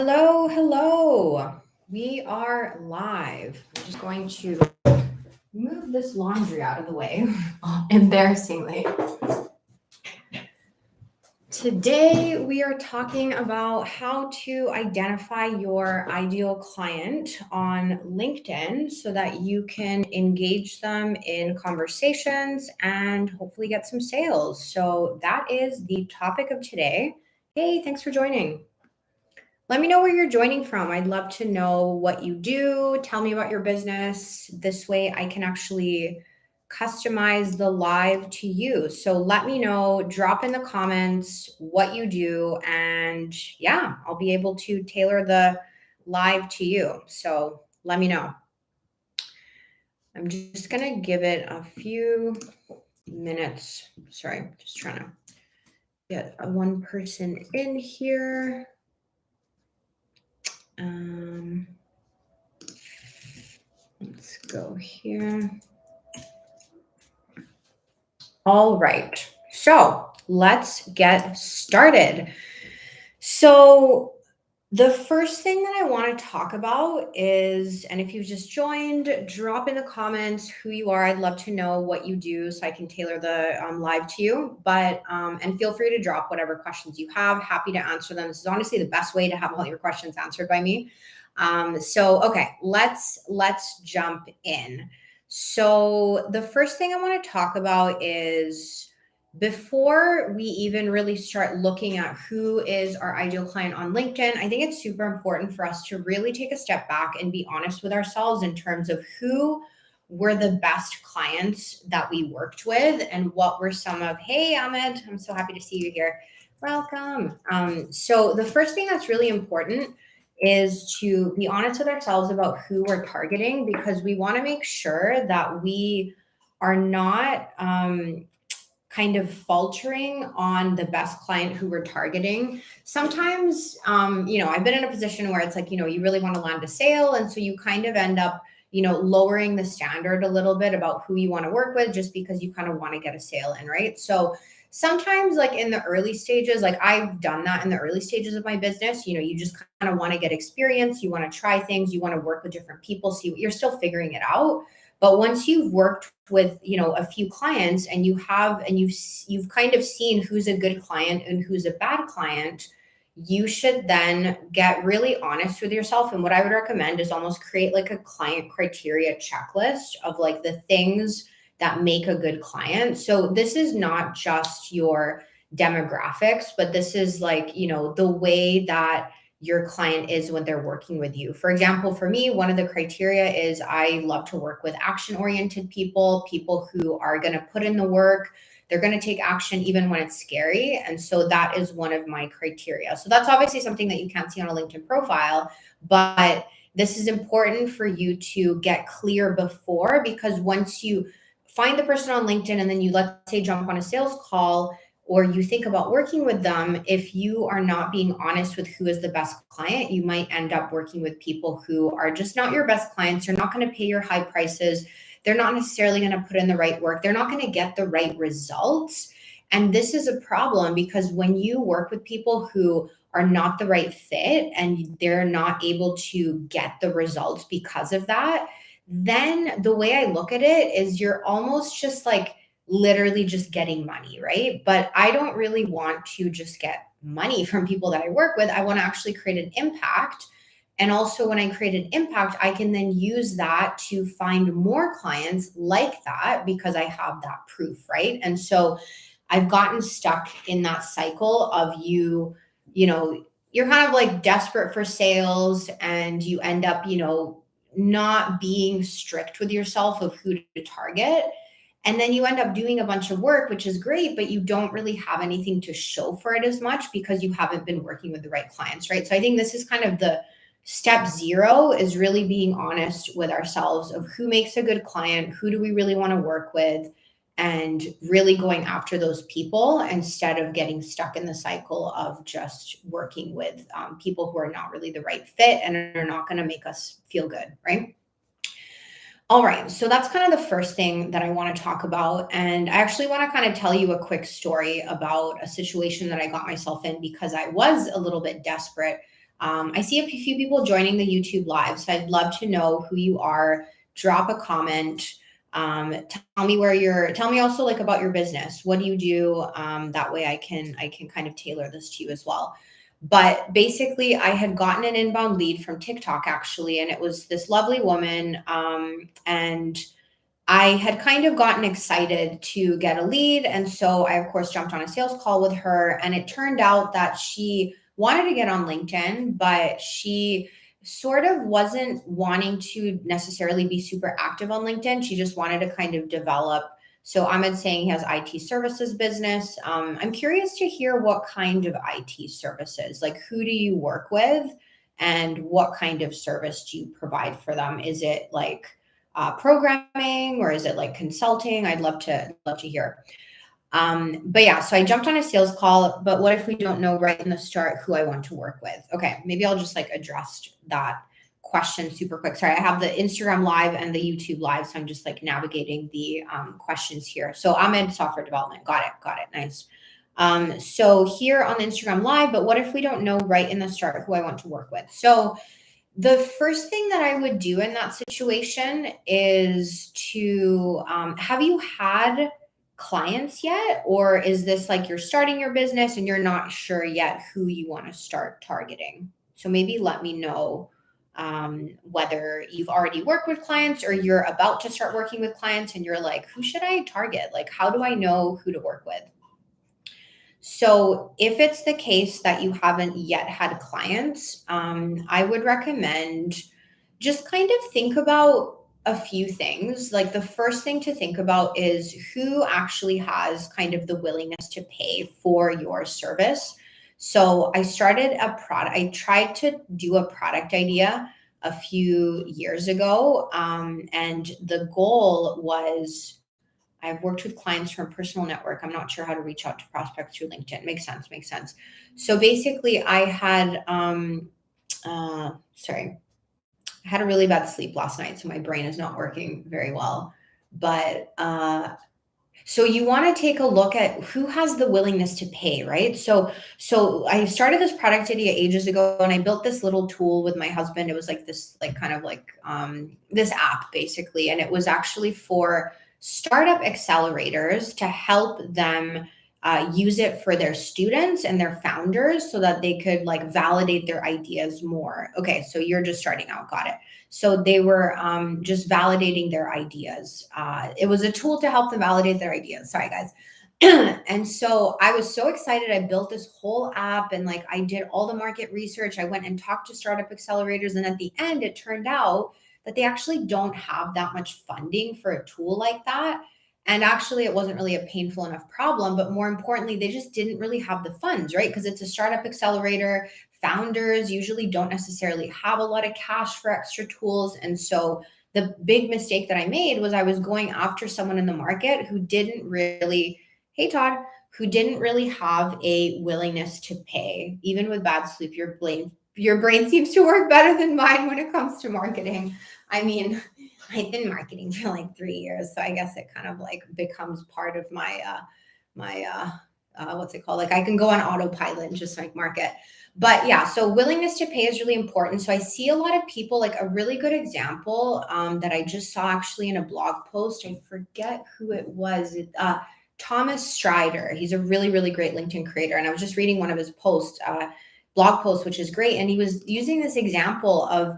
Hello, hello. We are live. I'm just going to move this laundry out of the way. Embarrassingly. Today, we are talking about how to identify your ideal client on LinkedIn so that you can engage them in conversations and hopefully get some sales. So, that is the topic of today. Hey, thanks for joining. Let me know where you're joining from. I'd love to know what you do. Tell me about your business. This way I can actually customize the live to you. So let me know, drop in the comments what you do, and yeah, I'll be able to tailor the live to you. So let me know. I'm just going to give it a few minutes. Sorry, just trying to get one person in here. Um, Let's go here. All right. So let's get started. So, the first thing that I want to talk about is, and if you've just joined, drop in the comments who you are. I'd love to know what you do so I can tailor the live to you. And feel free to drop whatever questions you have. Happy to answer them. This is honestly the best way to have all your questions answered by me. Okay, let's jump in. So the first thing I want to talk about is before we even really start looking at who is our ideal client on LinkedIn, I think it's super important for us to really take a step back and be honest with ourselves in terms of who were the best clients that we worked with and what were some of, hey, Ahmed, I'm so happy to see you here. Welcome. So the first thing that's really important is to be honest with ourselves about who we're targeting because we want to make sure that we are not kind of faltering on the best client who we're targeting. Sometimes, I've been in a position where it's like, you really want to land a sale. And so you kind of end up, lowering the standard a little bit about who you want to work with just because you kind of want to get a sale in, right? So sometimes like in the early stages, like I've done that in the early stages of my business, you just kind of want to get experience. You want to try things. You want to work with different people. So you're still figuring it out. But once you've worked with, a few clients and you've kind of seen who's a good client and who's a bad client, you should then get really honest with yourself. And what I would recommend is almost create like a client criteria checklist of like the things that make a good client. So this is not just your demographics, but this is like, the way that your client is when they're working with you. For example, for me, one of the criteria is I love to work with action oriented people who are going to put in the work. They're going to take action even when it's scary. And so that is one of my criteria. So that's obviously something that you can't see on a LinkedIn profile, but this is important for you to get clear before, because once you find the person on LinkedIn and then you, let's say, jump on a sales call, or you think about working with them, if you are not being honest with who is the best client, you might end up working with people who are just not your best clients. They're not going to pay your high prices. They're not necessarily going to put in the right work. They're not going to get the right results. And this is a problem because when you work with people who are not the right fit and they're not able to get the results because of that, then the way I look at it is you're almost just like literally just getting money, right? But I don't really want to just get money from people that I work with. I want to actually create an impact. And also, when I create an impact, I can then use that to find more clients like that because I have that proof, right? And so I've gotten stuck in that cycle of you're kind of like desperate for sales and you end up, not being strict with yourself of who to target. And then you end up doing a bunch of work, which is great, but you don't really have anything to show for it as much because you haven't been working with the right clients, right? So I think this is kind of the step zero, is really being honest with ourselves of who makes a good client, who do we really want to work with, and really going after those people instead of getting stuck in the cycle of just working with people who are not really the right fit and are not going to make us feel good, right? All right, so that's kind of the first thing that I want to talk about. And I actually want to kind of tell you a quick story about a situation that I got myself in because I was a little bit desperate I see a few people joining the YouTube live, so I'd love to know who you are. Drop a comment. Tell me tell me also like about your business. What do you do? That way I can kind of tailor this to you as well. But basically, I had gotten an inbound lead from TikTok actually, and it was this lovely woman. And I had kind of gotten excited to get a lead. And so I, of course, jumped on a sales call with her. And it turned out that she wanted to get on LinkedIn, but she sort of wasn't wanting to necessarily be super active on LinkedIn. She just wanted to kind of develop. So Ahmed saying he has IT services business. I'm curious to hear what kind of IT services, like who do you work with and what kind of service do you provide for them? Is it like programming or is it like consulting? I'd love to hear. But yeah, so I jumped on a sales call, but what if we don't know right in the start who I want to work with? Okay, maybe I'll just like address that question super quick. Sorry, I have the Instagram live and the YouTube live, so I'm just like navigating the questions here. So I'm in software development. Got it. Nice. So here on the Instagram live, but what if we don't know right in the start who I want to work with? So the first thing that I would do in that situation is to have you had clients yet? Or is this like you're starting your business and you're not sure yet who you want to start targeting? So maybe let me know whether you've already worked with clients or you're about to start working with clients and you're like, who should I target? Like, how do I know who to work with? So, if it's the case that you haven't yet had clients, I would recommend just kind of think about a few things. Like, the first thing to think about is who actually has kind of the willingness to pay for your service. So, I tried to do a product idea a few years ago, and the goal was I've worked with clients from personal network. I'm not sure how to reach out to prospects through LinkedIn. Makes sense. Makes sense. So basically, sorry, I had a really bad sleep last night, so my brain is not working very well. But so you want to take a look at who has the willingness to pay, right? So I started this product idea ages ago, and I built this little tool with my husband. It was like this, like kind of like this app basically, and it was actually for startup accelerators to help them use it for their students and their founders so that they could like validate their ideas more. Okay, so you're just starting out, got it. So they were just validating their ideas. It was a tool to help them validate their ideas. Sorry, guys. And so I was so excited. I built this whole app and like I did all the market research. I went and talked to startup accelerators. And at the end, it turned out that they actually don't have that much funding for a tool like that. And actually, it wasn't really a painful enough problem. But more importantly, they just didn't really have the funds, right? Because it's a startup accelerator. Founders usually don't necessarily have a lot of cash for extra tools. And so the big mistake that I made was I was going after someone in the market who didn't really, hey, Todd, who didn't really have a willingness to pay. Even with bad sleep, your brain seems to work better than mine when it comes to marketing. I mean, I've been marketing for like 3 years, so I guess it kind of like becomes part of my what's it called? Like I can go on autopilot and just like market. But yeah, so willingness to pay is really important. So I see a lot of people, like a really good example that I just saw actually in a blog post. I forget who it was. Thomas Strider. He's a really, really great LinkedIn creator. And I was just reading one of his blog posts, which is great. And he was using this example of,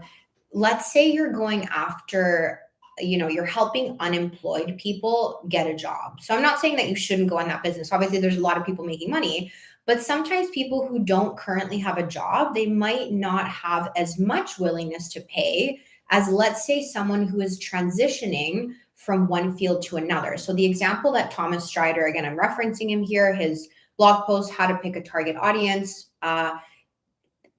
let's say you're going after, you're helping unemployed people get a job. So I'm not saying that you shouldn't go in that business. Obviously, there's a lot of people making money, but sometimes people who don't currently have a job, they might not have as much willingness to pay as, let's say, someone who is transitioning from one field to another. So the example that Thomas Strider, again, I'm referencing him here, his blog post, How to Pick a Target Audience,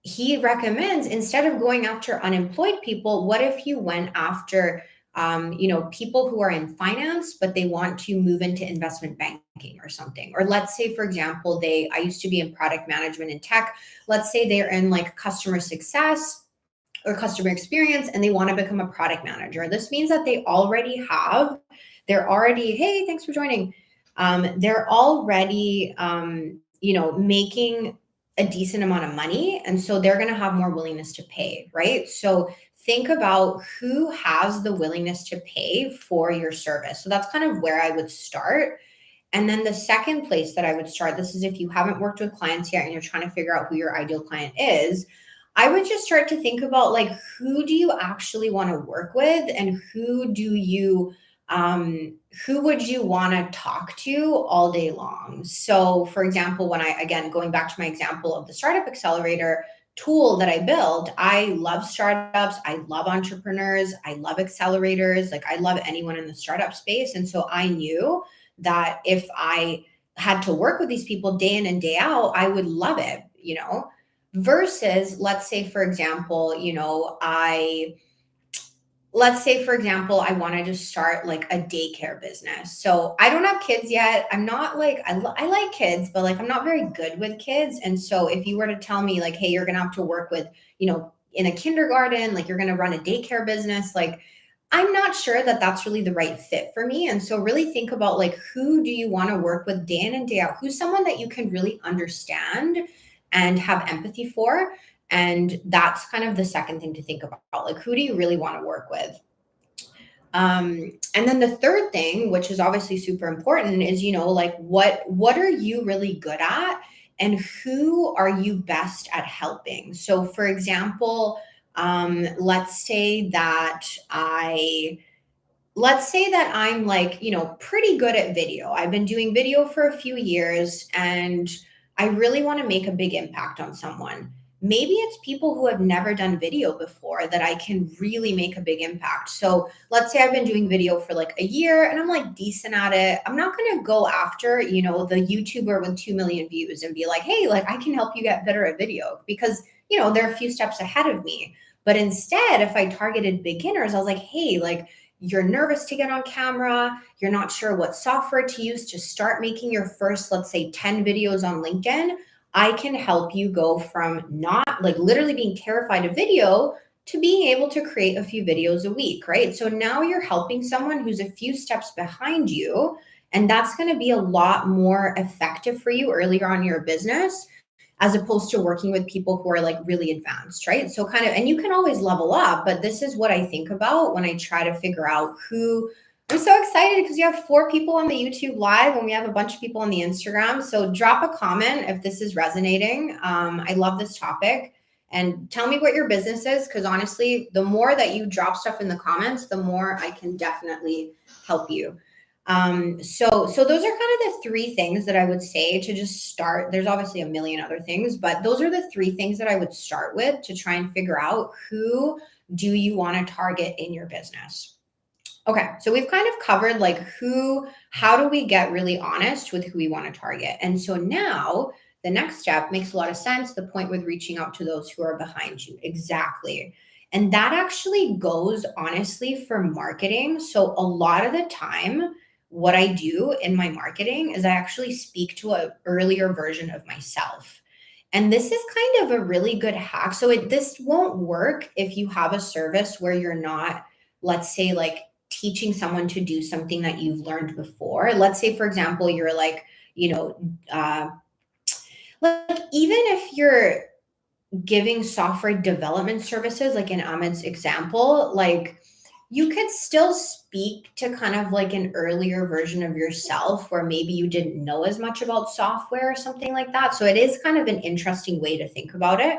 he recommends, instead of going after unemployed people, what if you went after people who are in finance, but they want to move into investment banking or something. Or let's say, for example, I used to be in product management in tech. Let's say they're in like customer success or customer experience and they want to become a product manager. This means that hey, thanks for joining. They're already, making a decent amount of money. And so they're going to have more willingness to pay, right? So think about who has the willingness to pay for your service. So that's kind of where I would start. And then the second place that I would start, this is if you haven't worked with clients yet and you're trying to figure out who your ideal client is, I would just start to think about like who do you actually want to work with and who would you want to talk to all day long? So, for example, when I, again, going back to my example of the Startup Accelerator tool that I built, I love startups. I love entrepreneurs. I love accelerators. Like, I love anyone in the startup space. And so I knew that if I had to work with these people day in and day out, I would love it, versus let's say, for example, let's say, for example, I want to just start like a daycare business. So I don't have kids yet. I'm not like, I like kids, but like I'm not very good with kids. And so if you were to tell me, like, hey, you're going to have to work with, in a kindergarten, like you're going to run a daycare business, like I'm not sure that that's really the right fit for me. And so really think about like, who do you want to work with day in and day out? Who's someone that you can really understand and have empathy for? And that's kind of the second thing to think about. Like, who do you really want to work with? And then the third thing, which is obviously super important, is, like what are you really good at and who are you best at helping? So for example, let's say that I'm like, pretty good at video. I've been doing video for a few years and I really want to make a big impact on someone. Maybe it's people who have never done video before that I can really make a big impact. So let's say I've been doing video for like a year and I'm like decent at it. I'm not going to go after, the YouTuber with 2 million views and be like, hey, like I can help you get better at video because, they're a few steps ahead of me. But instead, if I targeted beginners, I was like, hey, like, you're nervous to get on camera, you're not sure what software to use to start making your first, let's say, 10 videos on LinkedIn, I can help you go from not like literally being terrified of video to being able to create a few videos a week, right? So now you're helping someone who's a few steps behind you, and that's going to be a lot more effective for you earlier on in your business as opposed to working with people who are like really advanced, right? So kind of, and you can always level up, but this is what I think about when I try to figure out who. I'm so excited because you have 4 people on the YouTube live and we have a bunch of people on the Instagram. So drop a comment if this is resonating. I love this topic and tell me what your business is. Cause honestly, the more that you drop stuff in the comments, the more I can definitely help you. So those are kind of the 3 things that I would say to just start. There's obviously a million other things, but those are the 3 things that I would start with to try and figure out who do you want to target in your business. Okay, so we've kind of covered like how do we get really honest with who we want to target? And so now the next step makes a lot of sense. The point with reaching out to those who are behind you. Exactly. And that actually goes honestly for marketing. So a lot of the time, what I do in my marketing is I actually speak to an earlier version of myself. And this is kind of a really good hack. So this won't work if you have a service where you're not, let's say, like teaching someone to do something that you've learned before. Let's say, for example, you're like, like even if you're giving software development services, like in Ahmed's example, like you could still speak to kind of like an earlier version of yourself where maybe you didn't know as much about software or something like that. So it is kind of an interesting way to think about it.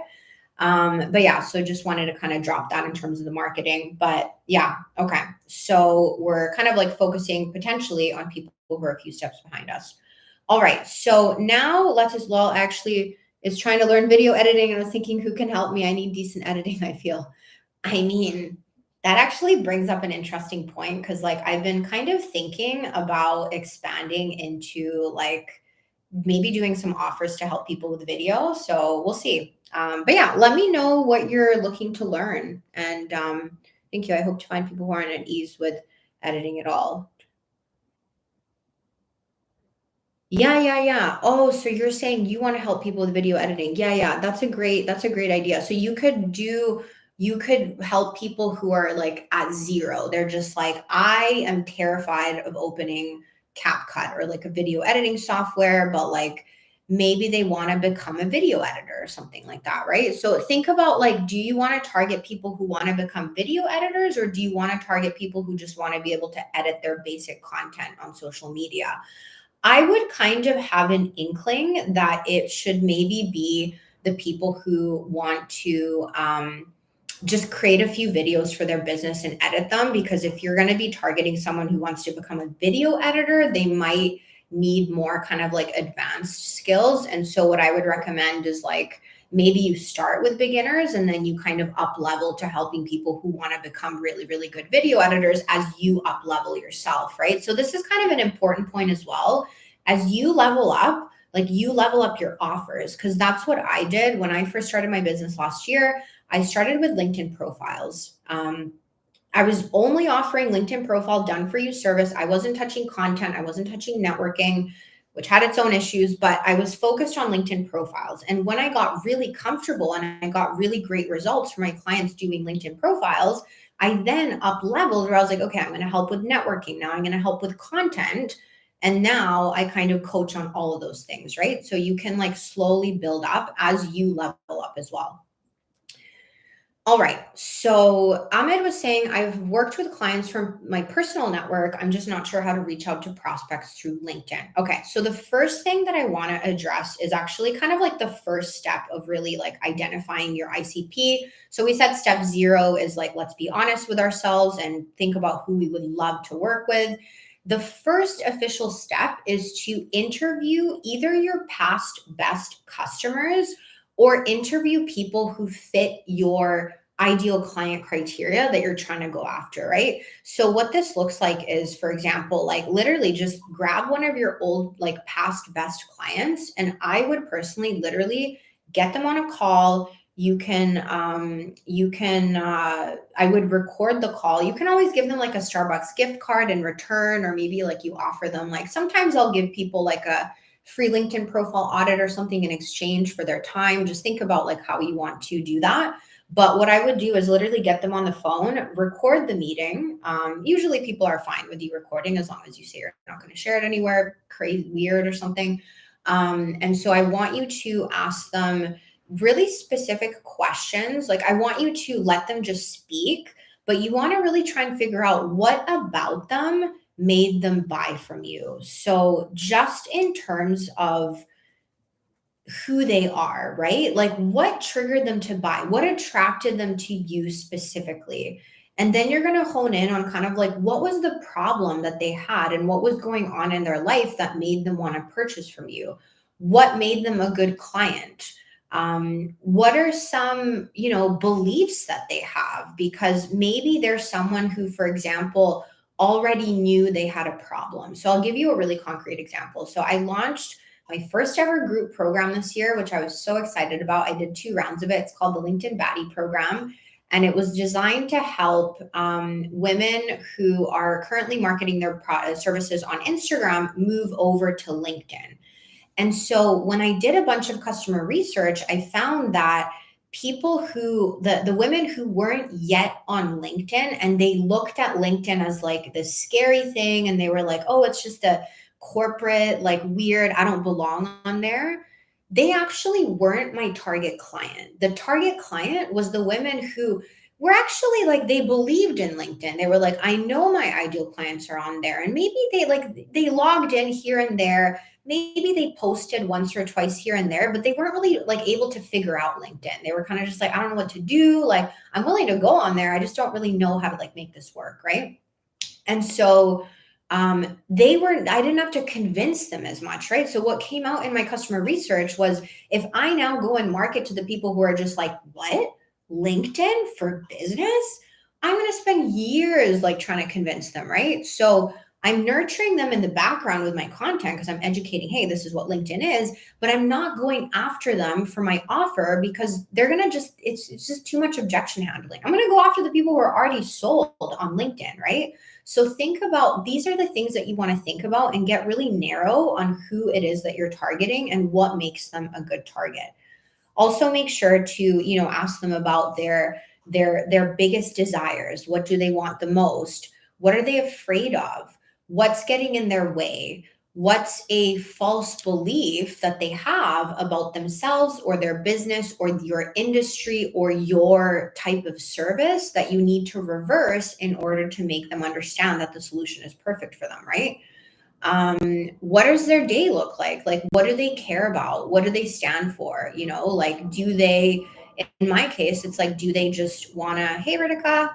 But yeah, so just wanted to kind of drop that in terms of the marketing. But yeah, okay. So we're kind of like focusing potentially on people who are a few steps behind us. All right. So now let's as well actually is trying to learn video editing. And I was thinking, who can help me? I need decent editing, I feel. I mean, that actually brings up an interesting point because like I've been kind of thinking about expanding into like maybe doing some offers to help people with video. So we'll see. But yeah, let me know what you're looking to learn. And thank you. I hope to find people who aren't at ease with editing at all. Yeah, yeah, yeah. Oh, so you're saying you want to help people with video editing. Yeah, yeah. That's a great idea. So you could help people who are like at zero. They're just like, I am terrified of opening CapCut or like a video editing software, but like maybe they want to become a video editor or something like that, right? So think about like, do you want to target people who want to become video editors, or do you want to target people who just want to be able to edit their basic content on social media? I would kind of have an inkling that it should maybe be the people who want to just create a few videos for their business and edit them. Because if you're going to be targeting someone who wants to become a video editor, they might need more kind of like advanced skills. And so what I would recommend is like, maybe you start with beginners and then you kind of up level to helping people who want to become really, really good video editors as you up level yourself, right? So this is kind of an important point as well. As you level up, like you level up your offers, because that's what I did when I first started my business last year. I started with LinkedIn profiles. I was only offering LinkedIn profile done for you service. I wasn't touching content. I wasn't touching networking, which had its own issues, but I was focused on LinkedIn profiles. And when I got really comfortable and I got really great results for my clients doing LinkedIn profiles, I then up leveled where I was like, okay, I'm going to help with networking. Now I'm going to help with content. And now I kind of coach on all of those things, right? So you can like slowly build up as you level up as well. All right. So Ahmed was saying, I've worked with clients from my personal network. I'm just not sure how to reach out to prospects through LinkedIn. Okay. So the first thing that I want to address is actually kind of like the first step of really like identifying your ICP. So we said step 0 is like, let's be honest with ourselves and think about who we would love to work with. The first official step is to interview either your past best customers or interview people who fit your ideal client criteria that you're trying to go after, right? So what this looks like is, for example, like literally just grab one of your old, like past best clients. And I would personally literally get them on a call. I would record the call. You can always give them like a Starbucks gift card in return, or maybe like you offer them, like sometimes I'll give people like a free LinkedIn profile audit or something in exchange for their time. Just think about like how you want to do that. But what I would do is literally get them on the phone, record the meeting. Usually people are fine with you recording as long as you say you're not going to share it anywhere crazy, weird or something. And so I want you to ask them really specific questions. Like I want you to let them just speak, but you want to really try and figure out what about them made them buy from you. So just in terms of who they are, right? Like what triggered them to buy? What attracted them to you specifically? And then you're going to hone in on kind of like what was the problem that they had and what was going on in their life that made them want to purchase from you? What made them a good client? What are some, beliefs that they have? Because maybe there's someone who, for example, already knew they had a problem. So I'll give you a really concrete example. So I launched my first ever group program this year, which I was so excited about. I did 2 rounds of it. It's called the LinkedIn Baddie Program. And it was designed to help women who are currently marketing their services on Instagram move over to LinkedIn. And so when I did a bunch of customer research, I found that people who the women who weren't yet on LinkedIn, and they looked at LinkedIn as like this scary thing, and they were like, oh, it's just a corporate, like weird, I don't belong on there. They actually weren't my target client. The target client was the women who were actually like, they believed in LinkedIn. They were like, I know my ideal clients are on there. And maybe they logged in here and there. Maybe they posted once or twice here and there, but they weren't really like able to figure out LinkedIn. They were kind of just like, I don't know what to do. Like, I'm willing to go on there. I just don't really know how to like make this work. Right. And so I didn't have to convince them as much, right? So what came out in my customer research was, if I now go and market to the people who are just like, what? LinkedIn for business? I'm going to spend years like trying to convince them, right? So I'm nurturing them in the background with my content because I'm educating, hey, this is what LinkedIn is, but I'm not going after them for my offer because they're going to it's just too much objection handling. I'm going to go after the people who are already sold on LinkedIn, right? So think about, these are the things that you want to think about and get really narrow on who it is that you're targeting and what makes them a good target. Also make sure to, ask them about their biggest desires. What do they want the most? What are they afraid of? What's getting in their way? What's a false belief that they have about themselves or their business or your industry or your type of service that you need to reverse in order to make them understand that the solution is perfect for them, right? What does their day look like? Like, what do they care about? What do they stand for? You know, like, do they, in my case, it's like, do they just want to, hey, Ritika,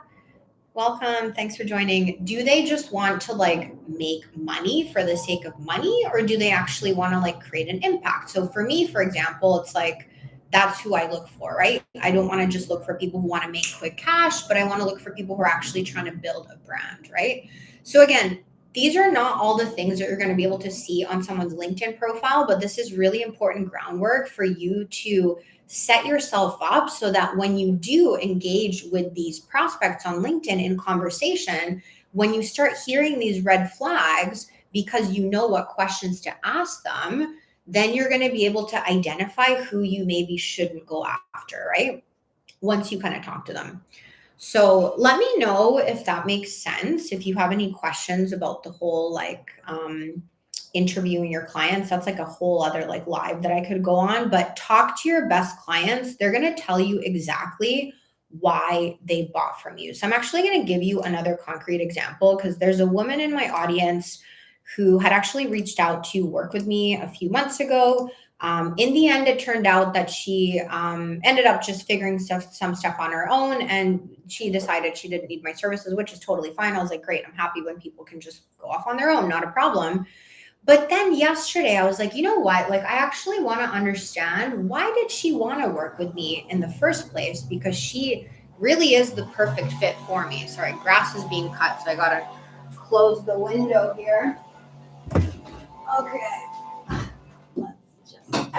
welcome. Thanks for joining. Do they just want to like make money for the sake of money, or do they actually want to like create an impact? So for me, for example, it's like that's who I look for, right? I don't want to just look for people who want to make quick cash, but I want to look for people who are actually trying to build a brand, right? So again, these are not all the things that you're going to be able to see on someone's LinkedIn profile, but this is really important groundwork for you to set yourself up so that when you do engage with these prospects on LinkedIn in conversation, when you start hearing these red flags, because you know what questions to ask them, then you're going to be able to identify who you maybe shouldn't go after, right? Once you kind of talk to them. So let me know if that makes sense. If you have any questions about the whole like interviewing your clients, that's like a whole other like live that I could go on. But talk to your best clients. They're going to tell you exactly why they bought from you. So I'm actually going to give you another concrete example because there's a woman in my audience who had actually reached out to work with me a few months ago. In the end, it turned out that she ended up just figuring some stuff on her own, and she decided she didn't need my services, which is totally fine. I was like, great, I'm happy when people can just go off on their own, not a problem. But then yesterday, I was like, you know what? Like, I actually want to understand why did she want to work with me in the first place? Because she really is the perfect fit for me. Sorry, grass is being cut, so I gotta close the window here. Okay. Let's just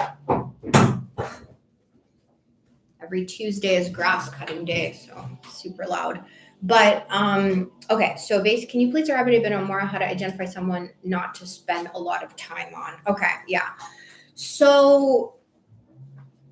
every Tuesday is grass cutting day, so super loud. But okay, so can you please elaborate a bit on more how to identify someone not to spend a lot of time on? Okay, yeah. So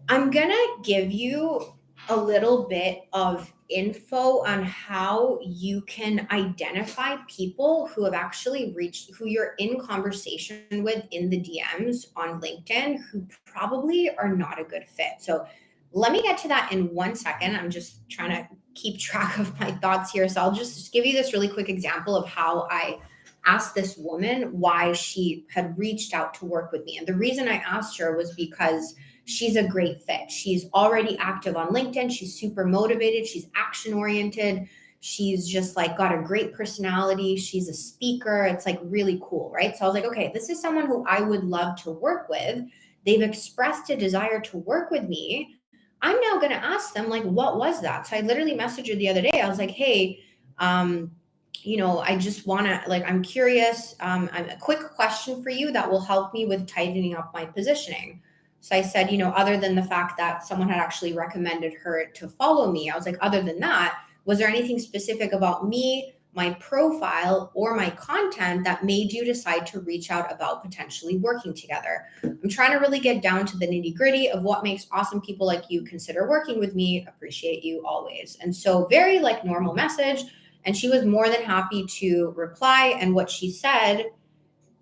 I'm gonna give you a little bit of info on how you can identify people who have actually reached, who you're in conversation with in the DMs on LinkedIn, who probably are not a good fit. So let me get to that in 1 second. I'm just trying to keep track of my thoughts here. So I'll just give you this really quick example of how I asked this woman why she had reached out to work with me. And the reason I asked her was because she's a great fit. She's already active on LinkedIn. She's super motivated. She's action oriented. She's just like got a great personality. She's a speaker. It's like really cool, right? So I was like, okay, this is someone who I would love to work with. They've expressed a desire to work with me. I'm now going to ask them, like, what was that? So I literally messaged her the other day. I was like, hey, I just want to, like, I'm curious. A quick question for you that will help me with tightening up my positioning. So I said, other than the fact that someone had actually recommended her to follow me, I was like, other than that, was there anything specific about me, my profile, or my content that made you decide to reach out about potentially working together? I'm trying to really get down to the nitty gritty of what makes awesome people like you consider working with me. Appreciate you always. And so very like normal message. And she was more than happy to reply. And what she said,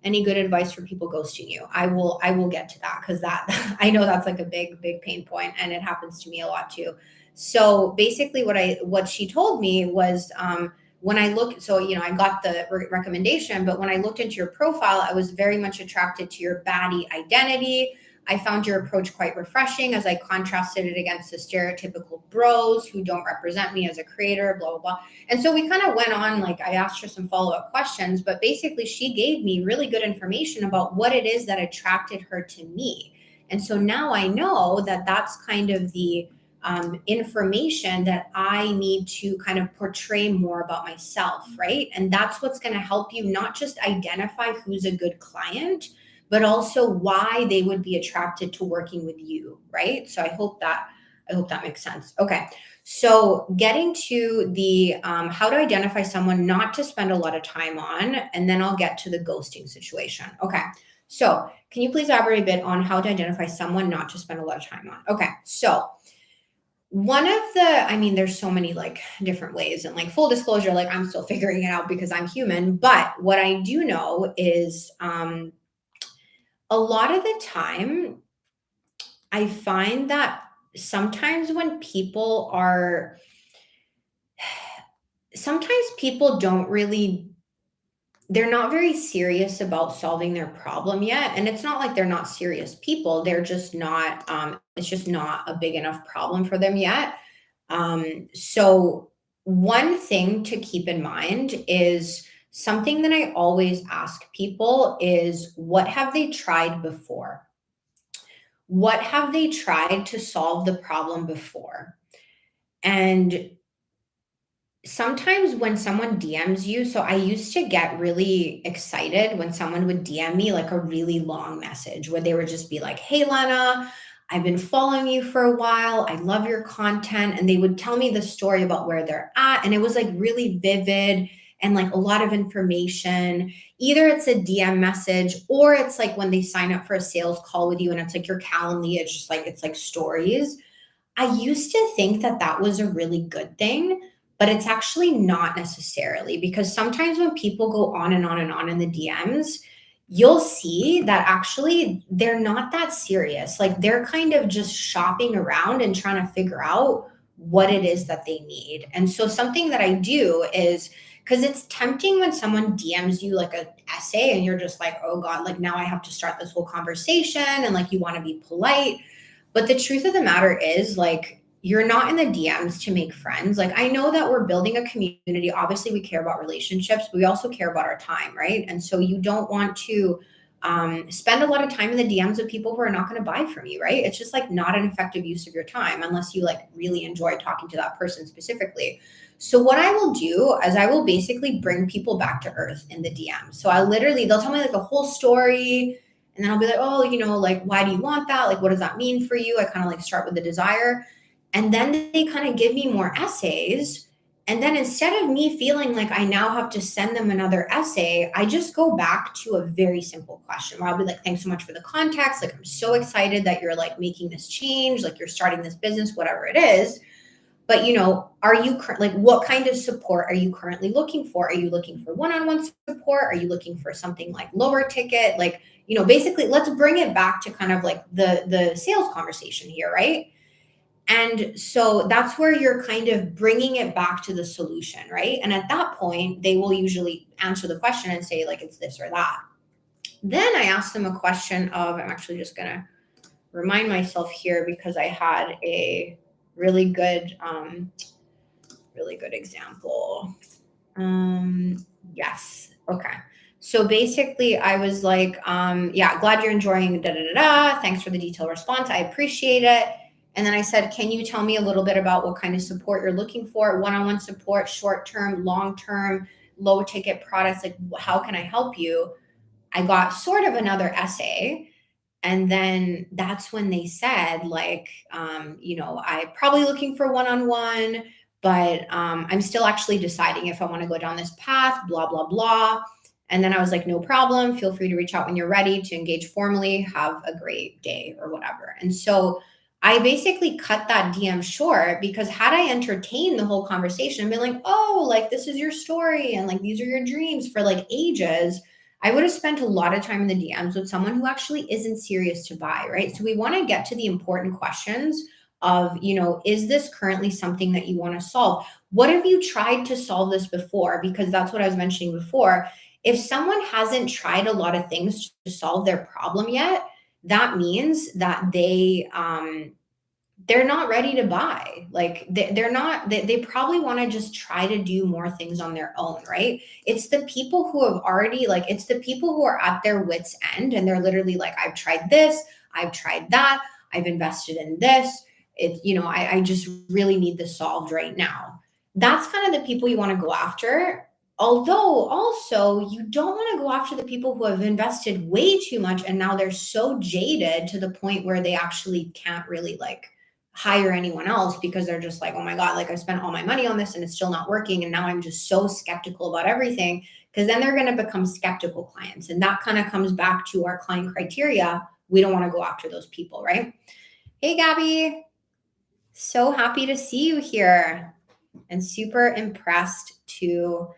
any good advice for people ghosting you? I will get to that because that I know that's like a big pain point, and it happens to me a lot too. So basically what she told me was when I look, so I got the recommendation, but when I looked into your profile, I was very much attracted to your baddie identity. I found your approach quite refreshing as I contrasted it against the stereotypical bros who don't represent me as a creator, blah, blah, blah. And so we kind of went on, like I asked her some follow-up questions, but basically she gave me really good information about what it is that attracted her to me. And so now I know that that's kind of the information that I need to kind of portray more about myself, right? And that's what's going to help you not just identify who's a good client, but also why they would be attracted to working with you, right? So I hope that makes sense. Okay. So getting to the how to identify someone not to spend a lot of time on, and then I'll get to the ghosting situation. Okay. So can you please elaborate a bit on how to identify someone not to spend a lot of time on? Okay. So there's so many like different ways, and like full disclosure, like I'm still figuring it out because I'm human. But what I do know is a lot of the time, I find that sometimes when people are sometimes people don't really they're not very serious about solving their problem yet, and it's not like they're not serious people, they're just not, it's just not a big enough problem for them yet. So one thing to keep in mind is something that I always ask people is, what have they tried before? What have they tried to solve the problem before? And sometimes when someone DMs you, so I used to get really excited when someone would DM me like a really long message where they would just be like, "Hey, Lena, I've been following you for a while. I love your content." And they would tell me the story about where they're at. And it was like really vivid and like a lot of information. Either it's a DM message or it's like when they sign up for a sales call with you and it's like your Calendly, it's just like, it's like stories. I used to think that that was a really good thing, but it's actually not necessarily, because sometimes when people go on and on and on in the DMs, you'll see that actually they're not that serious. Like they're kind of just shopping around and trying to figure out what it is that they need. And so something that I do is, because it's tempting when someone DMs you like a essay and you're just like, oh God, like now I have to start this whole conversation and like you want to be polite. But the truth of the matter is, like, you're not in the DMs to make friends. Like, I know that we're building a community. Obviously, we care about relationships, but we also care about our time, right? And so you don't want to spend a lot of time in the DMs with people who are not going to buy from you, right? It's just like not an effective use of your time unless you like really enjoy talking to that person specifically. So what I will do is I will basically bring people back to earth in the DM. So I literally, they'll tell me like a whole story, and then I'll be like, oh, like, why do you want that? Like, what does that mean for you? I kind of like start with the desire. And then they kind of give me more essays. And then instead of me feeling like I now have to send them another essay, I just go back to a very simple question where I'll be like, thanks so much for the context. Like, I'm so excited that you're like making this change, like you're starting this business, whatever it is. But are you like, what kind of support are you currently looking for? Are you looking for one-on-one support? Are you looking for something like lower ticket? Like, basically let's bring it back to kind of like the sales conversation here, right? And so that's where you're kind of bringing it back to the solution, right? And at that point, they will usually answer the question and say like it's this or that. Then I ask them a question of, I'm actually just going to remind myself here because I had a really good really good example. Yes. Okay. So basically, I was like, yeah, glad you're enjoying da da da da. Thanks for the detailed response. I appreciate it. And then I said, can you tell me a little bit about what kind of support you're looking for? One on one support, short term, long term, low ticket products. Like, how can I help you? I got sort of another essay. And then that's when they said, like, I'm probably looking for one on one, but I'm still actually deciding if I want to go down this path, blah, blah, blah. And then I was like, no problem. Feel free to reach out when you're ready to engage formally. Have a great day or whatever. And so I basically cut that DM short because had I entertained the whole conversation and been like, oh, like this is your story and like these are your dreams for like ages, I would have spent a lot of time in the DMs with someone who actually isn't serious to buy, right? So we want to get to the important questions of, is this currently something that you want to solve? What have you tried to solve this before? Because that's what I was mentioning before. If someone hasn't tried a lot of things to solve their problem yet, that means that they're not ready to buy. Like they're not, they probably want to just try to do more things on their own, right? It's the people who have already, like, it's the people who are at their wits end and they're literally like, I've tried this, I've tried that, I've invested in this. I just really need this solved right now. That's kind of the people you want to go after. Although also you don't want to go after the people who have invested way too much and now they're so jaded to the point where they actually can't really like hire anyone else because they're just like, oh my God, like I spent all my money on this and it's still not working. And now I'm just so skeptical about everything. Because then they're going to become skeptical clients. And that kind of comes back to our client criteria. We don't want to go after those people, right? Hey, Gabby. So happy to see you here and super impressed to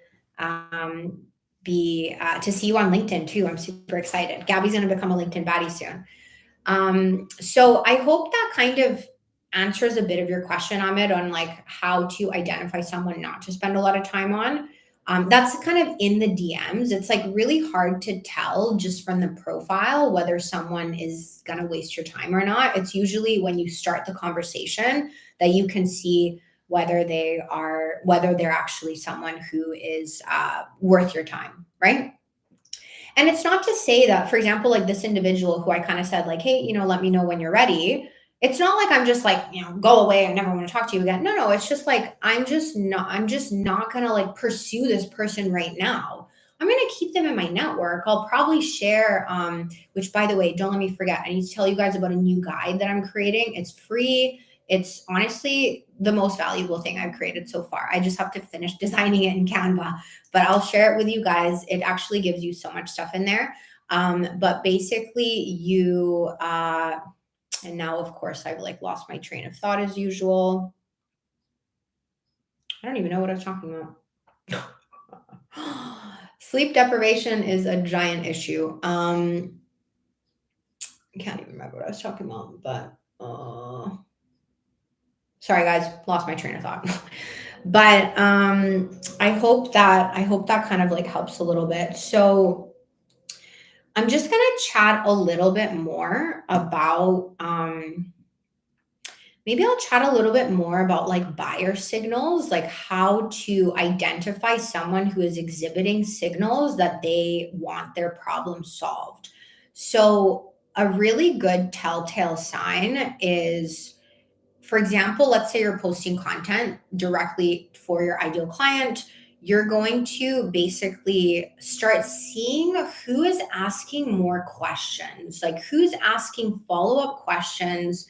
to see you on LinkedIn too. I'm super excited. Gabby's going to become a LinkedIn baddie soon. So I hope that kind of answers a bit of your question, Ahmed, on like how to identify someone not to spend a lot of time on. That's kind of in the DMs. It's like really hard to tell just from the profile whether someone is going to waste your time or not. It's usually when you start the conversation that you can see whether they're actually someone who is worth your time, right? And it's not to say that, for example, like this individual who I kind of said, like, hey, let me know when you're ready. It's not like I'm just like, go away. I never want to talk to you again. No, it's just like, I'm just not going to like pursue this person right now. I'm going to keep them in my network. I'll probably share, which by the way, don't let me forget, I need to tell you guys about a new guide that I'm creating. It's free. It's honestly the most valuable thing I've created so far. I just have to finish designing it in Canva, but I'll share it with you guys. It actually gives you so much stuff in there. But basically and now of course I've like lost my train of thought as usual. I don't even know what I was talking about. Sleep deprivation is a giant issue. I can't even remember what I was talking about, but sorry guys, lost my train of thought. But I hope that kind of like helps a little bit. So I'm just going to chat a little bit more about maybe I'll chat a little bit more about like buyer signals, like how to identify someone who is exhibiting signals that they want their problem solved. So a really good telltale sign is, for example, let's say you're posting content directly for your ideal client. You're going to basically start seeing who is asking more questions, like who's asking follow up questions.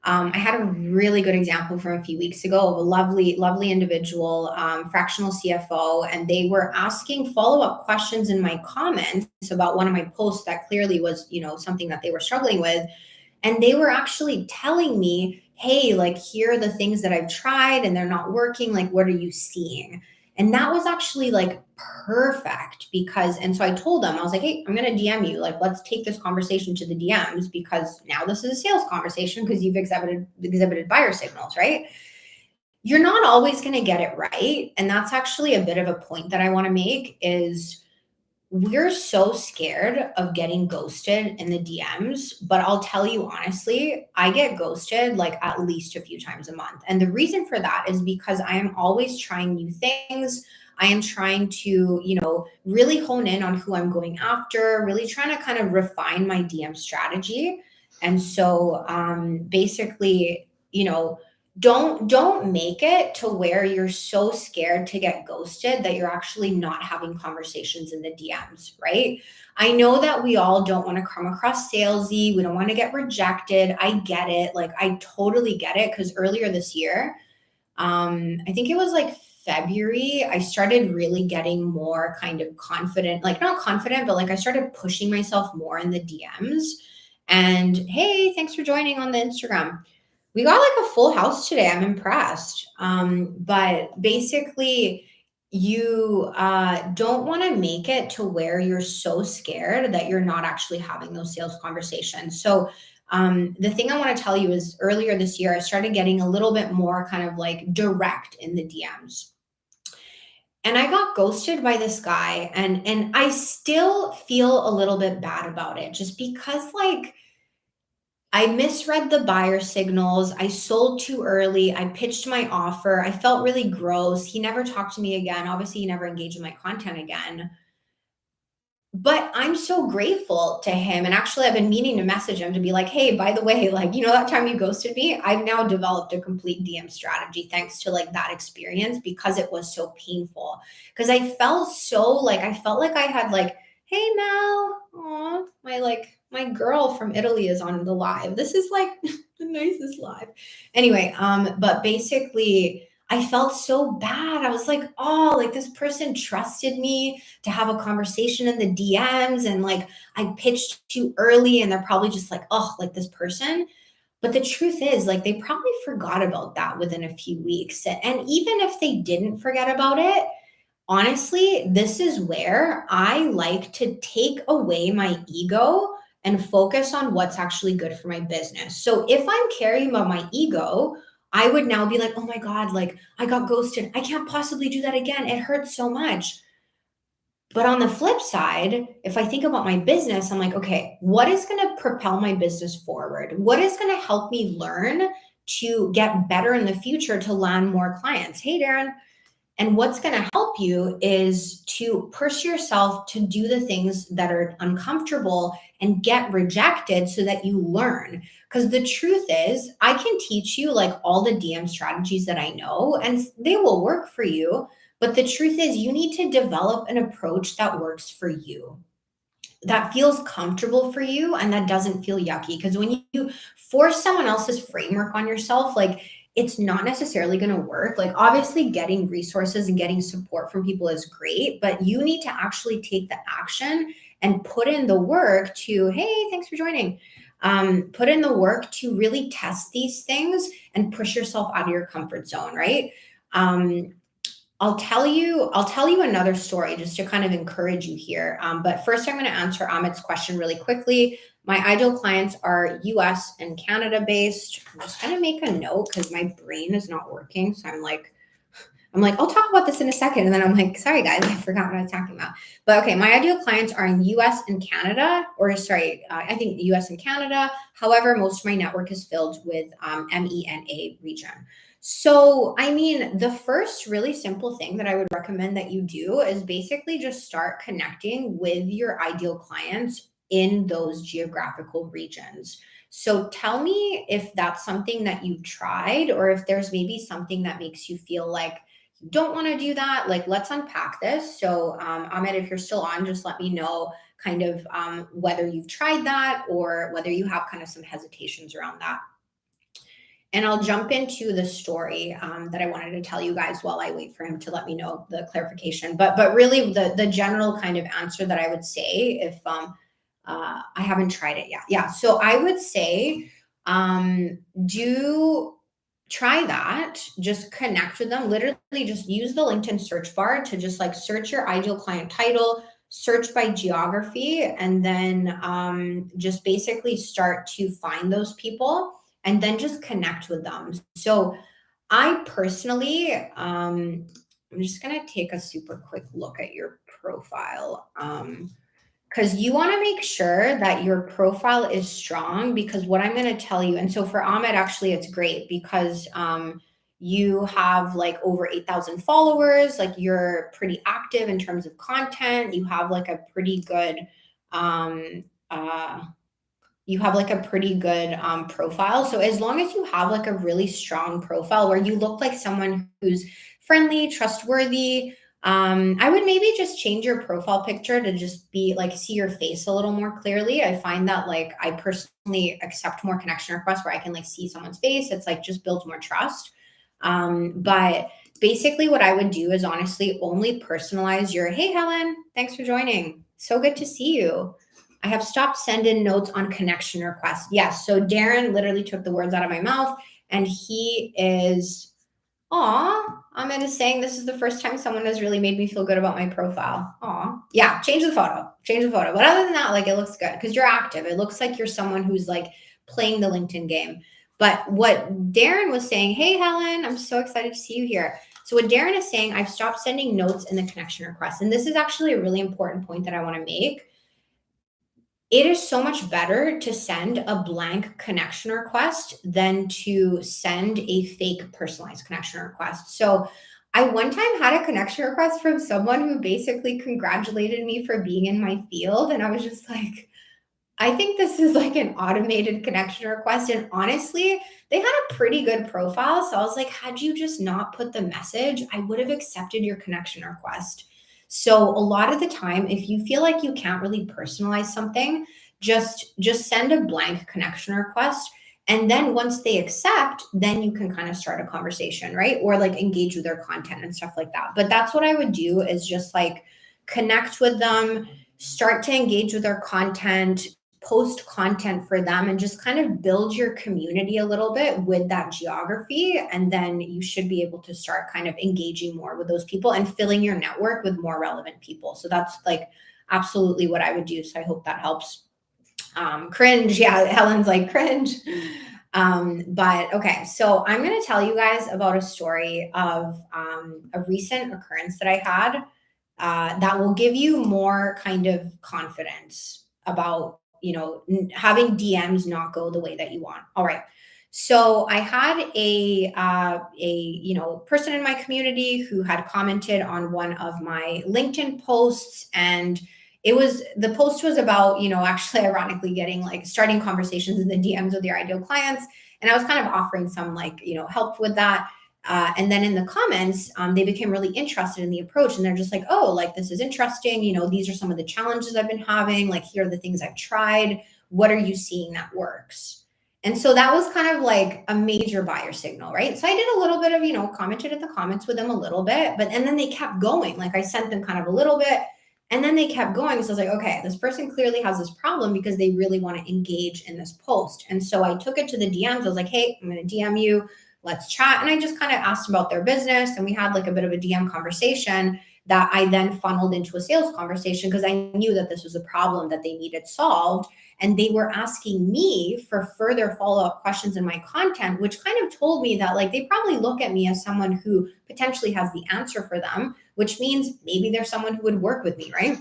I had a really good example from a few weeks ago of a lovely, lovely individual, fractional CFO, and they were asking follow up questions in my comments about one of my posts that clearly was, something that they were struggling with. And they were actually telling me, hey, like, here are the things that I've tried and they're not working. Like, what are you seeing? And that was actually like perfect and so I told them, I was like, hey, I'm going to DM you. Like, let's take this conversation to the DMs because now this is a sales conversation because you've exhibited buyer signals, right? You're not always going to get it right. And that's actually a bit of a point that I want to make is we're so scared of getting ghosted in the DMs, but I'll tell you honestly, I get ghosted like at least a few times a month. And the reason for that is because I am always trying new things. I am trying to, really hone in on who I'm going after, really trying to kind of refine my DM strategy. And so basically, don't make it to where you're so scared to get ghosted that you're actually not having conversations in the DMs, right? I know that we all don't want to come across salesy. We don't want to get rejected. I get it. Like, I totally get it. Because earlier this year, I think it was like February, I started really getting more kind of confident, like not confident, but like I started pushing myself more in the DMs. And hey, thanks for joining on the Instagram. We got like a full house today. I'm impressed. But basically, you don't want to make it to where you're so scared that you're not actually having those sales conversations. So, the thing I want to tell you is earlier this year, I started getting a little bit more kind of like direct in the DMs. And I got ghosted by this guy, and I still feel a little bit bad about it just because like I misread the buyer signals. I sold too early. I pitched my offer. I felt really gross. He never talked to me again. Obviously, he never engaged in my content again. But I'm so grateful to him. And actually, I've been meaning to message him to be like, hey, by the way, like, that time you ghosted me, I've now developed a complete DM strategy thanks to like that experience because it was so painful. Because I felt like I had like, hey, Mel, aw, my girl from Italy is on the live. This is like the nicest live. Anyway, but basically, I felt so bad. I was like, oh, like this person trusted me to have a conversation in the DMs and like I pitched too early and they're probably just like, oh, like this person. But the truth is, like, they probably forgot about that within a few weeks. And even if they didn't forget about it, honestly, this is where I like to take away my ego and focus on what's actually good for my business. So if I'm caring about my ego, I would now be like, oh my God, like I got ghosted. I can't possibly do that again. It hurts so much. But on the flip side, if I think about my business, I'm like, okay, what is going to propel my business forward? What is going to help me learn to get better in the future to land more clients? Hey, Darren. And what's going to help you is to push yourself to do the things that are uncomfortable and get rejected so that you learn. Because the truth is, I can teach you like all the DM strategies that I know, and they will work for you. But the truth is, you need to develop an approach that works for you, that feels comfortable for you, and that doesn't feel yucky. Because when you force someone else's framework on yourself, like it's not necessarily going to work. Like, obviously, getting resources and getting support from people is great, but you need to actually take the action and put in the work to, hey, thanks for joining. Put in the work to really test these things and push yourself out of your comfort zone, right? I'll tell you another story just to kind of encourage you here. But first, I'm going to answer Amit's question really quickly. My ideal clients are US and Canada based. I'm just going to make a note because my brain is not working. So I'm like, I'll talk about this in a second. And then I'm like, sorry guys, I forgot what I was talking about. But okay, my ideal clients are in US and Canada, or sorry, I think US and Canada. However, most of my network is filled with MENA region. So, I mean, the first really simple thing that I would recommend that you do is basically just start connecting with your ideal clients in those geographical regions. So tell me if that's something that you've tried, or if there's maybe something that makes you feel like you don't want to do that. Like, let's unpack this. So, Ahmed, if you're still on, just let me know kind of whether you've tried that or whether you have kind of some hesitations around that. And I'll jump into the story that I wanted to tell you guys while I wait for him to let me know the clarification. But really, the general kind of answer that I would say, if I haven't tried it yet, yeah. So I would say, do try that. Just connect with them. Literally, just use the LinkedIn search bar to just like search your ideal client title, search by geography, and then just basically start to find those people and then just connect with them. So I personally, I'm just gonna take a super quick look at your profile. Because you want to make sure that your profile is strong, because what I'm going to tell you, and so for Ahmed, actually, it's great because you have like over 8,000 followers, like you're pretty active in terms of content. You have like a pretty good um, uh, profile. So as long as you have like a really strong profile where you look like someone who's friendly, trustworthy, I would maybe just change your profile picture to just be like, see your face a little more clearly. I find that like I personally accept more connection requests where I can like see someone's face. It's like just builds more trust. But basically what I would do is honestly only personalize your, hey Helen, thanks for joining. So good to see you. I have stopped sending notes on connection requests. Yes. So Darren literally took the words out of my mouth, and he is, aw, Ahmed is saying this is the first time someone has really made me feel good about my profile. Aw. Yeah, change the photo. Change the photo. But other than that, like it looks good because you're active. It looks like you're someone who's like playing the LinkedIn game. But what Darren was saying, hey Helen, I'm so excited to see you here. So what Darren is saying, I've stopped sending notes in the connection request. And this is actually a really important point that I want to make. It is so much better to send a blank connection request than to send a fake personalized connection request. So I one time had a connection request from someone who basically congratulated me for being in my field. And I was just like, I think this is like an automated connection request. And honestly, they had a pretty good profile. So I was like, had you just not put the message, I would have accepted your connection request. So a lot of the time, if you feel like you can't really personalize something, just send a blank connection request. And then once they accept, then you can kind of start a conversation, right? Or like engage with their content and stuff like that. But that's what I would do, is just like connect with them, start to engage with their content, post content for them and just kind of build your community a little bit with that geography. And then you should be able to start kind of engaging more with those people and filling your network with more relevant people. So that's like absolutely what I would do. So I hope that helps. Cringe. Yeah, Helen's like cringe. But okay, so I'm going to tell you guys about a story of a recent occurrence that I had that will give you more kind of confidence about, having DMs not go the way that you want. All right. So I had a person in my community who had commented on one of my LinkedIn posts, and the post was about, actually ironically getting like starting conversations in the DMs with your ideal clients. And I was kind of offering some like, help with that. And then in the comments, they became really interested in the approach, and they're just like, oh, like this is interesting. These are some of the challenges I've been having. Like, here are the things I've tried. What are you seeing that works? And so that was kind of like a major buyer signal, right? So I did a little bit of, commented in the comments with them a little bit, and then they kept going. Like I sent them kind of a little bit, and then they kept going. So I was like, okay, this person clearly has this problem because they really want to engage in this post. And so I took it to the DMs. I was like, hey, I'm going to DM you. Let's chat. And I just kind of asked about their business, and we had like a bit of a DM conversation that I then funneled into a sales conversation because I knew that this was a problem that they needed solved. And they were asking me for further follow-up questions in my content, which kind of told me that like they probably look at me as someone who potentially has the answer for them, which means maybe there's someone who would work with me, right?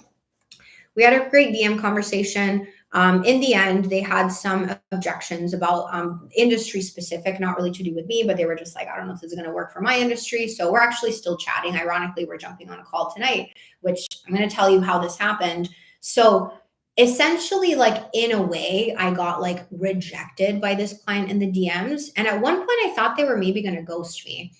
We had a great DM conversation. In the end, they had some objections about industry specific, not really to do with me, but they were just like, I don't know if this is going to work for my industry. So we're actually still chatting. Ironically, we're jumping on a call tonight, which I'm going to tell you how this happened. So essentially, like in a way, I got like rejected by this client in the DMs. And at one point I thought they were maybe going to ghost me,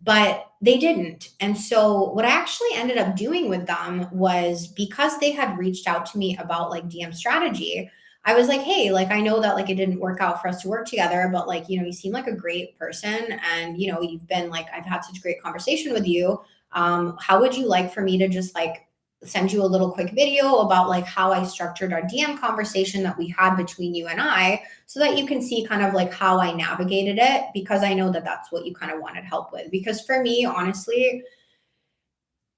but they didn't. And so what I actually ended up doing with them was, because they had reached out to me about like DM strategy, I was like, hey, like I know that like it didn't work out for us to work together, but like, you seem like a great person, and you've been like, I've had such great conversation with you. How would you like for me to just like send you a little quick video about like how I structured our DM conversation that we had between you and I, so that you can see kind of like how I navigated it, because I know that that's what you kind of wanted help with. Because for me, honestly,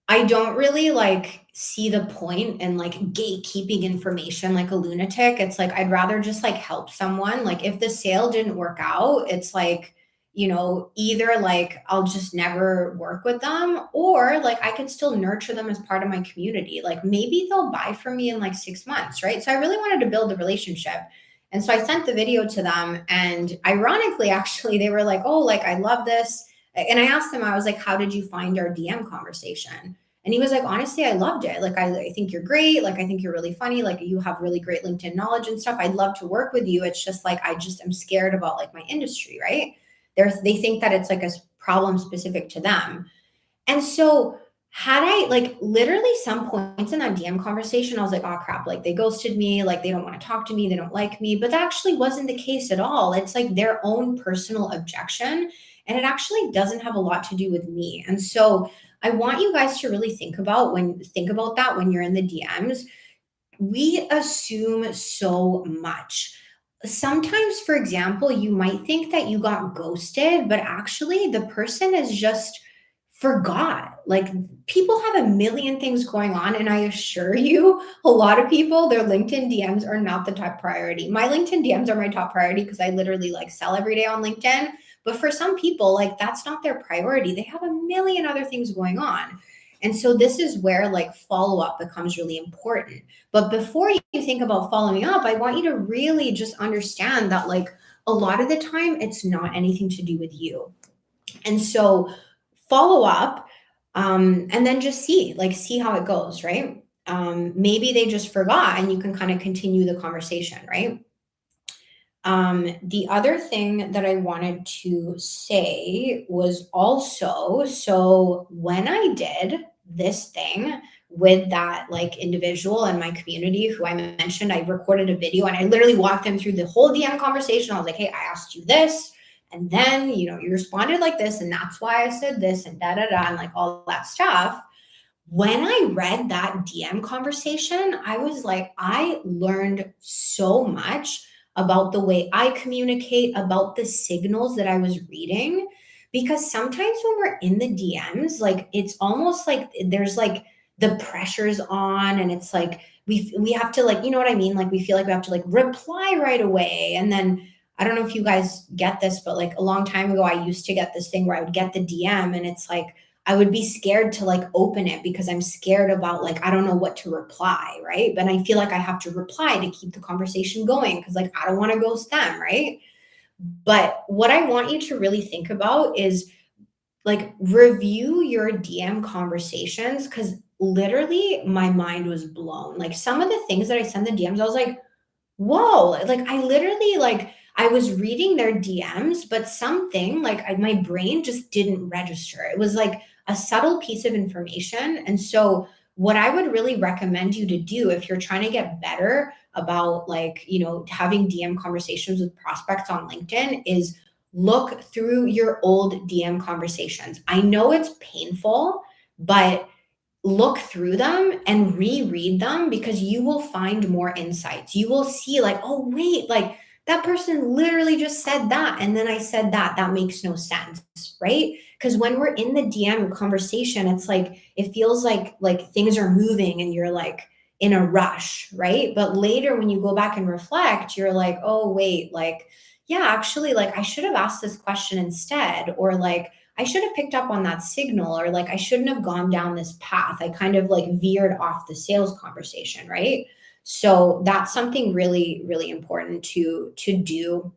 I don't really like see the point in like gatekeeping information like a lunatic. It's like I'd rather just like help someone. Like if the sale didn't work out, it's like, either like I'll just never work with them, or like I could still nurture them as part of my community. Like maybe they'll buy from me in like 6 months, right? So I really wanted to build a relationship. And so I sent the video to them, and ironically, actually, they were like, oh, like I love this. And I asked him, I was like, how did you find our DM conversation? And he was like, honestly, I loved it. Like, I think you're great. Like, I think you're really funny. Like, you have really great LinkedIn knowledge and stuff. I'd love to work with you. It's just like, I just am scared about like my industry, right? They think that it's like a problem specific to them. And so had I like literally some points in that DM conversation, I was like, oh crap, like they ghosted me, like they don't want to talk to me, they don't like me. But that actually wasn't the case at all. It's like their own personal objection. And it actually doesn't have a lot to do with me. And so I want you guys to really think about that when you're in the DMs. We assume so much. Sometimes, for example, you might think that you got ghosted, but actually the person is just forgot. Like people have a million things going on. And I assure you, a lot of people, their LinkedIn DMs are not the top priority. My LinkedIn DMs are my top priority because I literally like sell every day on LinkedIn. But for some people, like that's not their priority. They have a million other things going on. And so this is where like follow up becomes really important. But before you think about following up, I want you to really just understand that like a lot of the time it's not anything to do with you. And so follow up, and then just see how it goes, right? Maybe they just forgot and you can kind of continue the conversation, right? The other thing that I wanted to say was also, so when I did this thing with that like individual in my community who I mentioned, I recorded a video and I literally walked them through the whole DM conversation. I was like, hey, I asked you this. And then, you responded like this. And that's why I said this and da, da, da, and like all that stuff. When I read that DM conversation, I was like, I learned so much about the way I communicate, about the signals that I was reading. Because sometimes when we're in the DMs, like it's almost like there's like the pressure's on, and it's like we have to, like, you know what I mean? Like we feel like we have to like reply right away. And then I don't know if you guys get this, but like a long time ago, I used to get this thing where I would get the DM and it's like I would be scared to like open it because I'm scared about like I don't know what to reply, right? But I feel like I have to reply to keep the conversation going because like I don't want to ghost them, right? But what I want you to really think about is like review your DM conversations, because literally my mind was blown. Like some of the things that I send the DMs, I was like, whoa, like I literally like I was reading their DMs, but something like my brain just didn't register. It was like a subtle piece of information. And so what I would really recommend you to do if you're trying to get better about like, having DM conversations with prospects on LinkedIn is look through your old DM conversations. I know it's painful, but look through them and reread them because you will find more insights. You will see, like, oh, wait, like that person literally just said that. And then I said that. That makes no sense. Right. Because when we're in the DM conversation, it's like, it feels like things are moving and you're like in a rush. Right. But later, when you go back and reflect, you're like, oh, wait, like, yeah, actually, like I should have asked this question instead. Or like, I should have picked up on that signal, or like I shouldn't have gone down this path. I kind of like veered off the sales conversation, right? So that's something really, really important to do.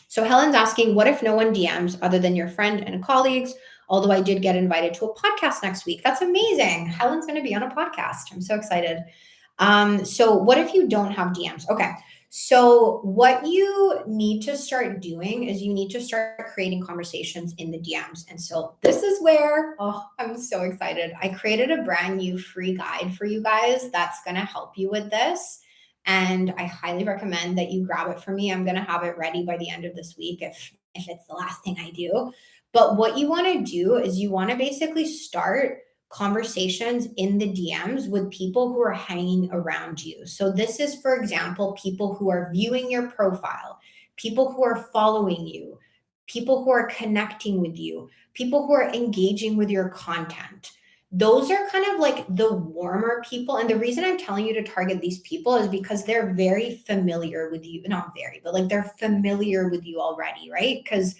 So Helen's asking, what if no one DMs other than your friend and colleagues? Although I did get invited to a podcast next week. That's amazing. Helen's going to be on a podcast. I'm so excited. So what if you don't have DMs? Okay. So what you need to start doing is you need to start creating conversations in the DMs. And so this is where, oh, I'm so excited. I created a brand new free guide for you guys that's going to help you with this. And I highly recommend that you grab it for me. I'm going to have it ready by the end of this week if it's the last thing I do. But what you want to do is you want to basically start conversations in the DMs with people who are hanging around you. So, this is, for example, people who are viewing your profile, people who are following you, people who are connecting with you, people who are engaging with your content. Those are kind of like the warmer people. And the reason I'm telling you to target these people is because they're very familiar with you. Not very, but like they're familiar with you already, right? Because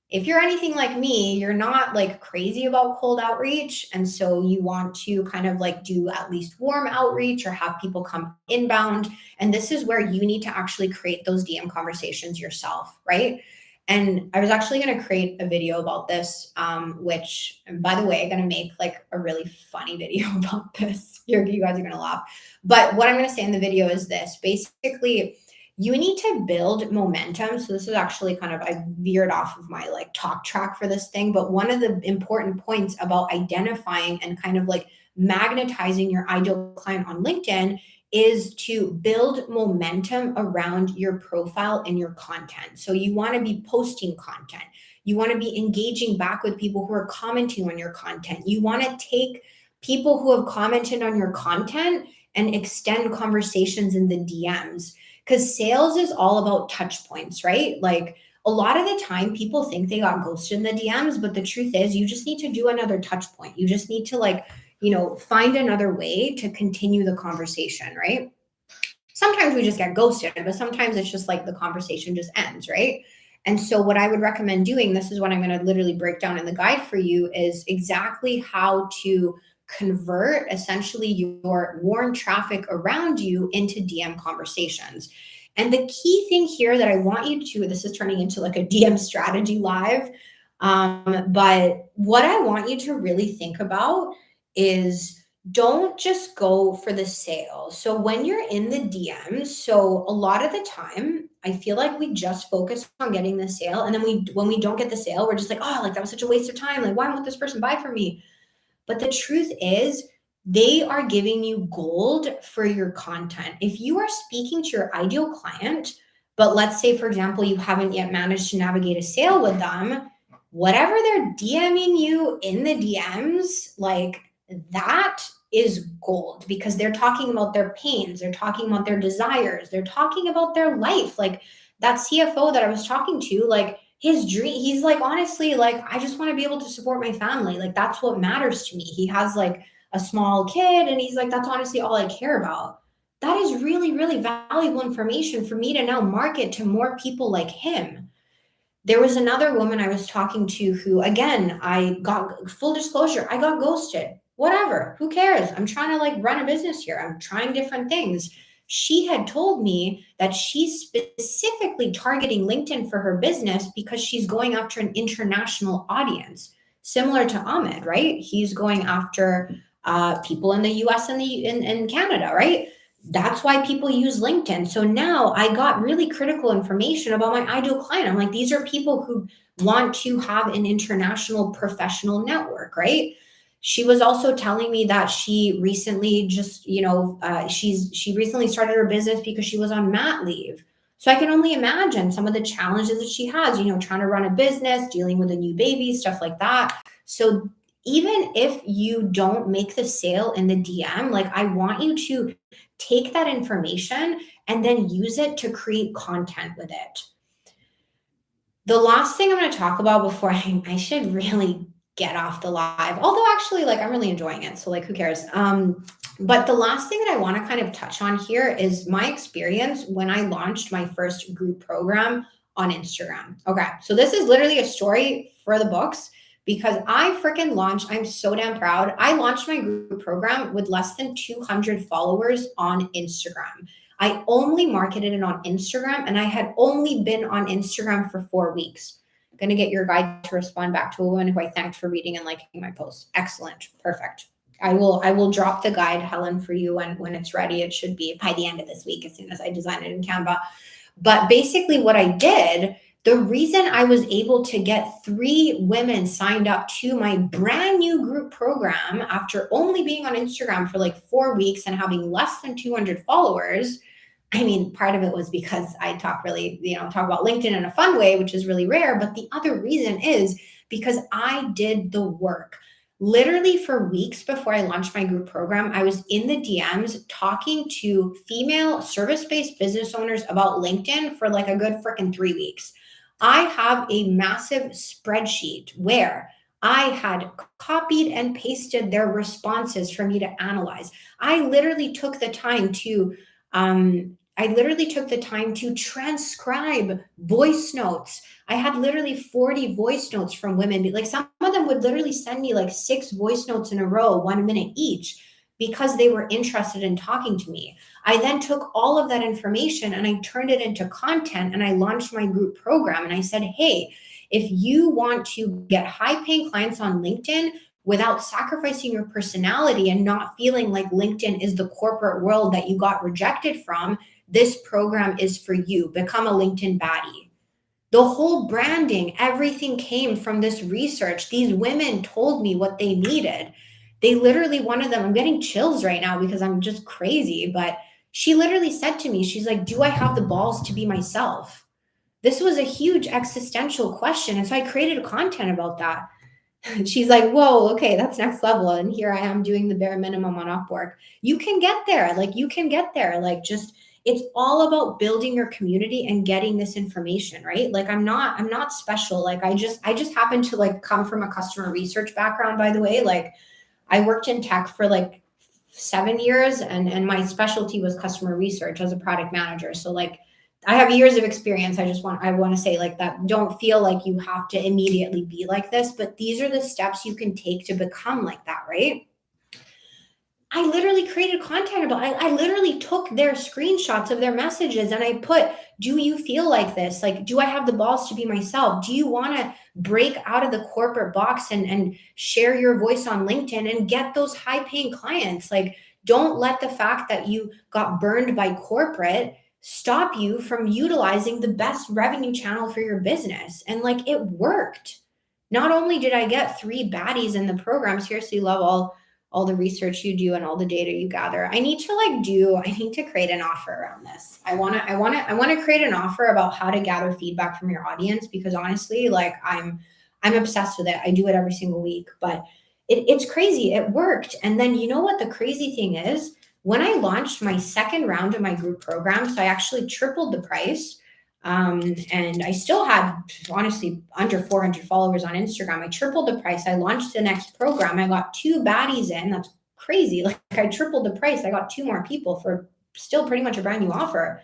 if you're anything like me, you're not like crazy about cold outreach. And so you want to kind of like do at least warm outreach or have people come inbound. And this is where you need to actually create those DM conversations yourself, right? And I was actually going to create a video about this, which, and by the way, I'm going to make like a really funny video about this. You guys are going to laugh. But what I'm going to say in the video is this basically, you need to build momentum. So this is actually kind of, I veered off of my like talk track for this thing, but one of the important points about identifying and kind of like magnetizing your ideal client on LinkedIn is to build momentum around your profile and your content. So you want to be posting content. You want to be engaging back with people who are commenting on your content. You want to take people who have commented on your content and extend conversations in the DMs, because sales is all about touch points, right? Like a lot of the time people think they got ghosted in the DMs, but the truth is you just need to do another touch point. You just need to like, find another way to continue the conversation, right? Sometimes we just get ghosted, but sometimes it's just like the conversation just ends, right? And so what I would recommend doing, this is what I'm going to literally break down in the guide for you, is exactly how to convert essentially your warm traffic around you into DM conversations. And the key thing here that I want you to, this is turning into like a DM strategy live. But what I want you to really think about is don't just go for the sale. So when you're in the DMs, so a lot of the time, I feel like we just focus on getting the sale. And then when we don't get the sale, we're just like, oh, like that was such a waste of time. Like, why won't this person buy from me? But the truth is, they are giving you gold for your content. If you are speaking to your ideal client, but let's say, for example, you haven't yet managed to navigate a sale with them, whatever they're DMing you in the DMs, like that is gold because they're talking about their pains, they're talking about their desires, they're talking about their life. Like that CFO that I was talking to, like his dream, he's like, honestly, like, I just want to be able to support my family. Like, that's what matters to me. He has like a small kid, and he's like, that's honestly all I care about. That is really, really valuable information for me to now market to more people like him. There was another woman I was talking to who, again, I got full disclosure, I got ghosted. Whatever, who cares? I'm trying to like run a business here. I'm trying different things. She had told me that she's specifically targeting LinkedIn for her business because she's going after an international audience, similar to Ahmed, right? He's going after people in the US and in Canada, right? That's why people use LinkedIn. So now I got really critical information about my ideal client. I'm like, these are people who want to have an international professional network, right? She was also telling me that she recently just, she recently started her business because she was on mat leave. So I can only imagine some of the challenges that she has, trying to run a business, dealing with a new baby, stuff like that. So even if you don't make the sale in the DM, like I want you to take that information and then use it to create content with it. The last thing I'm going to talk about before I should really get off the live, although actually, like, I'm really enjoying it. So, like, who cares? But the last thing that I want to kind of touch on here is my experience when I launched my first group program on Instagram. Okay. So, this is literally a story for the books because I freaking launched, I'm so damn proud. I launched my group program with less than 200 followers on Instagram. I only marketed it on Instagram and I had only been on Instagram for 4 weeks. I'm going to get your guide to respond back to a woman who I thanked for reading and liking my post. Excellent. Perfect. I will drop the guide, Helen, for you when it's ready. It should be by the end of this week as soon as I design it in Canva. But basically what I did, the reason I was able to get 3 women signed up to my brand new group program after only being on Instagram for like 4 weeks and having less than 200 followers, I mean, part of it was because I talk about LinkedIn in a fun way, which is really rare. But the other reason is because I did the work. Literally for weeks before I launched my group program, I was in the DMs talking to female service-based business owners about LinkedIn for like a good freaking 3 weeks. I have a massive spreadsheet where I had copied and pasted their responses for me to analyze. I literally took the time to transcribe voice notes. I had literally 40 voice notes from women. Like some of them would literally send me like 6 voice notes in a row, 1 minute each, because they were interested in talking to me. I then took all of that information and I turned it into content and I launched my group program. And I said, hey, if you want to get high paying clients on LinkedIn, without sacrificing your personality and not feeling like LinkedIn is the corporate world that you got rejected from, this program is for you. Become a LinkedIn baddie. The whole branding, everything came from this research. These women told me what they needed. They literally, one of them, I'm getting chills right now because I'm just crazy, but she literally said to me, she's like, do I have the balls to be myself? This was a huge existential question. And so I created a content about that. She's like, whoa, okay, that's next level. And here I am doing the bare minimum on Upwork. You can get there. Like, you can get there. Like, just, it's all about building your community and getting this information, right? Like, I'm not special. Like, I just happen to like come from a customer research background, by the way. Like, I worked in tech for like 7 years and my specialty was customer research as a product manager. So like, I have years of experience. I want to say like that. Don't feel like you have to immediately be like this, but these are the steps you can take to become like that, right? I literally created content about I literally took their screenshots of their messages and I put, do you feel like this? Like, do I have the balls to be myself? Do you want to break out of the corporate box and share your voice on LinkedIn and get those high paying clients? Like, don't let the fact that you got burned by corporate stop you from utilizing the best revenue channel for your business. And like, it worked. Not only did I get 3 baddies in the program, seriously love all the research you do and all the data you gather. I need to create an offer around this. I want to create an offer about how to gather feedback from your audience because honestly, like I'm obsessed with it. I do it every single week, but it's crazy. It worked. And then you know what the crazy thing is? When I launched my second round of my group program, so I actually tripled the price. And I still had honestly under 400 followers on Instagram. I tripled the price. I launched the next program. I got 2 baddies in. That's crazy. Like I tripled the price. I got 2 more people for still pretty much a brand new offer.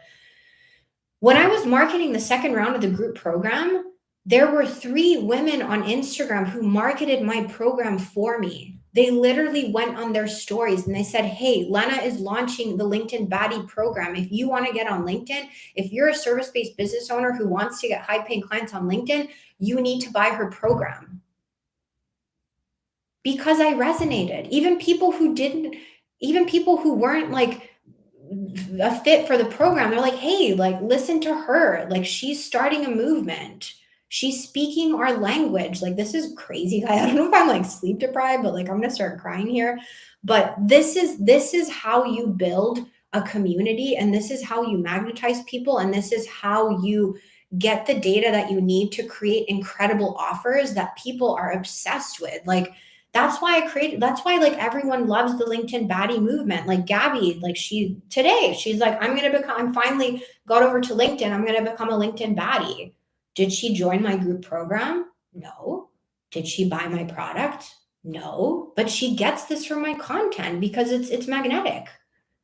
When I was marketing the second round of the group program, there were 3 women on Instagram who marketed my program for me. They literally went on their stories and they said, "Hey, Lena is launching the LinkedIn Baddie program. If you want to get on LinkedIn, if you're a service-based business owner who wants to get high-paying clients on LinkedIn, you need to buy her program." Because I resonated. Even people who weren't like a fit for the program, they're like, "Hey, like listen to her. Like she's starting a movement. She's speaking our language." Like this is crazy. I don't know if I'm like sleep deprived, but like I'm gonna start crying here. But this is how you build a community, and this is how you magnetize people, and this is how you get the data that you need to create incredible offers that people are obsessed with. Like that's why like everyone loves the LinkedIn baddie movement. Like Gabby, like she's like, I'm finally got over to LinkedIn. I'm gonna become a LinkedIn baddie. Did she join my group program? No. Did she buy my product? No. But she gets this from my content because it's magnetic.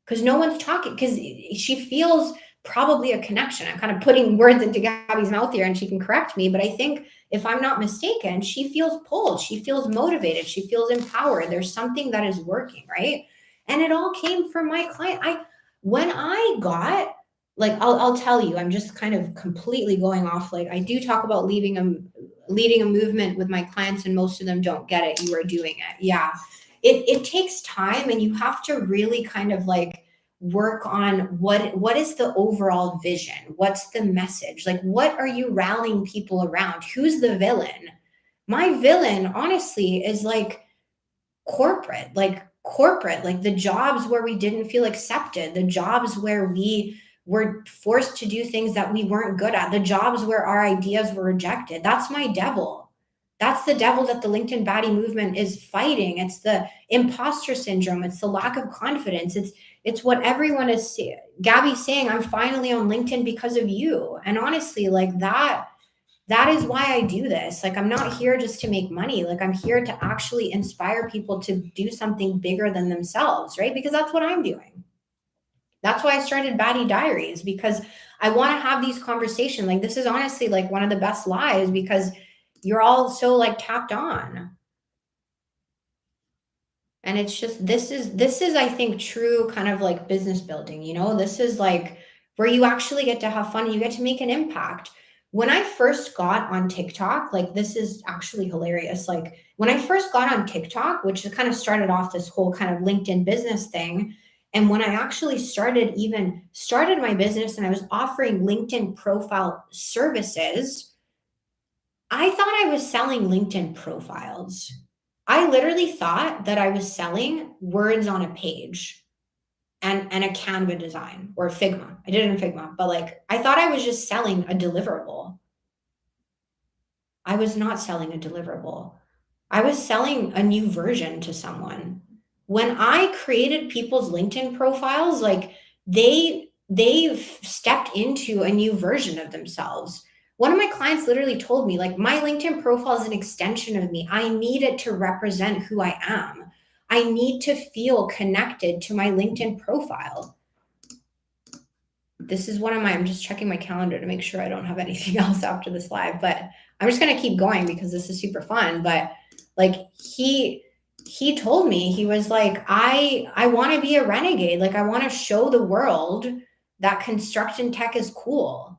Because no one's talking, because she feels probably a connection. I'm kind of putting words into Gabby's mouth here and she can correct me, but I think if I'm not mistaken, she feels pulled, she feels motivated, she feels empowered. There's something that is working, right? And it all came from my client. When I got like I'll tell you, I'm just kind of completely going off. Like I do talk about leading a movement with my clients, and most of them don't get it. You are doing it. Yeah. It takes time, and you have to really kind of like work on what is the overall vision, what's the message, like what are you rallying people around, who's the villain. My villain honestly is like corporate, like the jobs where we didn't feel accepted, the jobs where we were forced to do things that we weren't good at, the jobs where our ideas were rejected. That's my devil. That's the devil that the LinkedIn baddie movement is fighting. It's the imposter syndrome. It's the lack of confidence. It's what everyone is saying. Gabby's saying, "I'm finally on LinkedIn because of you." And honestly, like that is why I do this. Like, I'm not here just to make money. Like, I'm here to actually inspire people to do something bigger than themselves, right? Because that's what I'm doing. That's why I started Baddie Diaries, because I want to have these conversations. Like, this is honestly like one of the best lives because you're all so like tapped on. And it's just this is I think true kind of like business building, you know? This is like where you actually get to have fun and you get to make an impact. When I first got on TikTok, like this is actually hilarious. Like when I first got on TikTok, which kind of started off this whole kind of LinkedIn business thing, and when I actually started my business and I was offering LinkedIn profile services, I thought I was selling LinkedIn profiles. I literally thought that I was selling words on a page and a Canva design or Figma. I did it in Figma, but like I thought I was just selling a deliverable. I was not selling a deliverable. I was selling a new version to someone. When I created people's LinkedIn profiles, like they've stepped into a new version of themselves. One of my clients literally told me, like, my LinkedIn profile is an extension of me. I need it to represent who I am. I need to feel connected to my LinkedIn profile. This is I'm just checking my calendar to make sure I don't have anything else after this live, but I'm just going to keep going because this is super fun. But like he told me, he was like, I want to be a renegade. Like I want to show the world that construction tech is cool.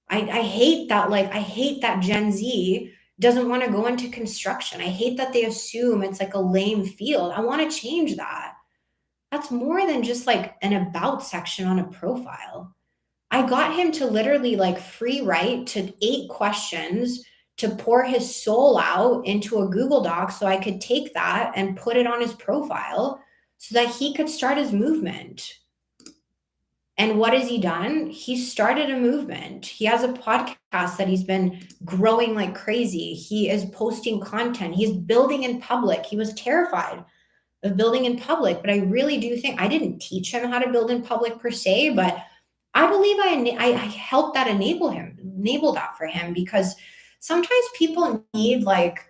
I hate that. Like, I hate that Gen Z doesn't want to go into construction. I hate that they assume it's like a lame field. I want to change that. That's more than just like an about section on a profile. I got him to literally like free write to 8 questions to pour his soul out into a Google Doc so I could take that and put it on his profile so that he could start his movement. And what has he done? He started a movement. He has a podcast that he's been growing like crazy. He is posting content. He's building in public. He was terrified of building in public, but I really do think I didn't teach him how to build in public per se, but I believe I helped that enable that for him, because sometimes people need like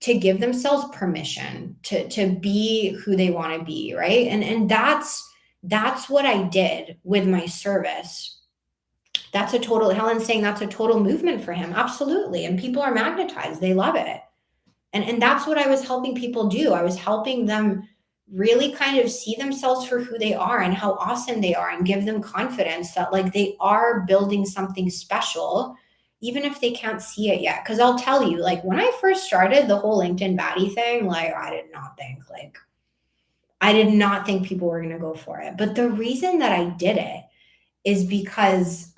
to give themselves permission to be who they want to be, right? And that's what I did with my service. That's a total, Helen's saying that's a total movement for him. Absolutely. And people are magnetized. They love it. And that's what I was helping people do. I was helping them really kind of see themselves for who they are and how awesome they are, and give them confidence that like they are building something special, even if they can't see it yet. Because I'll tell you, like when I first started the whole LinkedIn baddie thing, like I did not think people were going to go for it. But the reason that I did it is because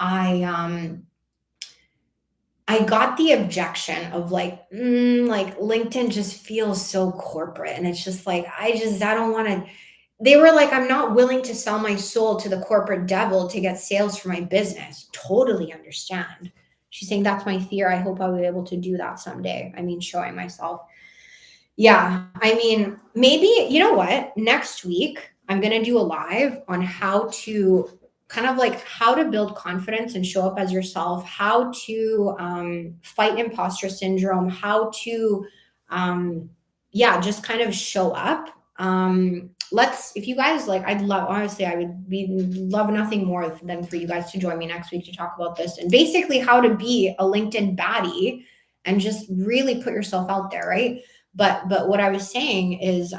I got the objection of like, like LinkedIn just feels so corporate. And it's just like, I don't want to. They were like, I'm not willing to sell my soul to the corporate devil to get sales for my business. Totally understand. She's saying that's my fear. I hope I'll be able to do that someday. I mean, showing myself. Yeah. I mean, maybe, you know what? Next week, I'm going to do a live on how to kind of like how to build confidence and show up as yourself, how to fight imposter syndrome, how to, just kind of show up. If you guys like, I'd love, honestly, love nothing more than for you guys to join me next week to talk about this and basically how to be a LinkedIn baddie and just really put yourself out there, right? But what I was saying is,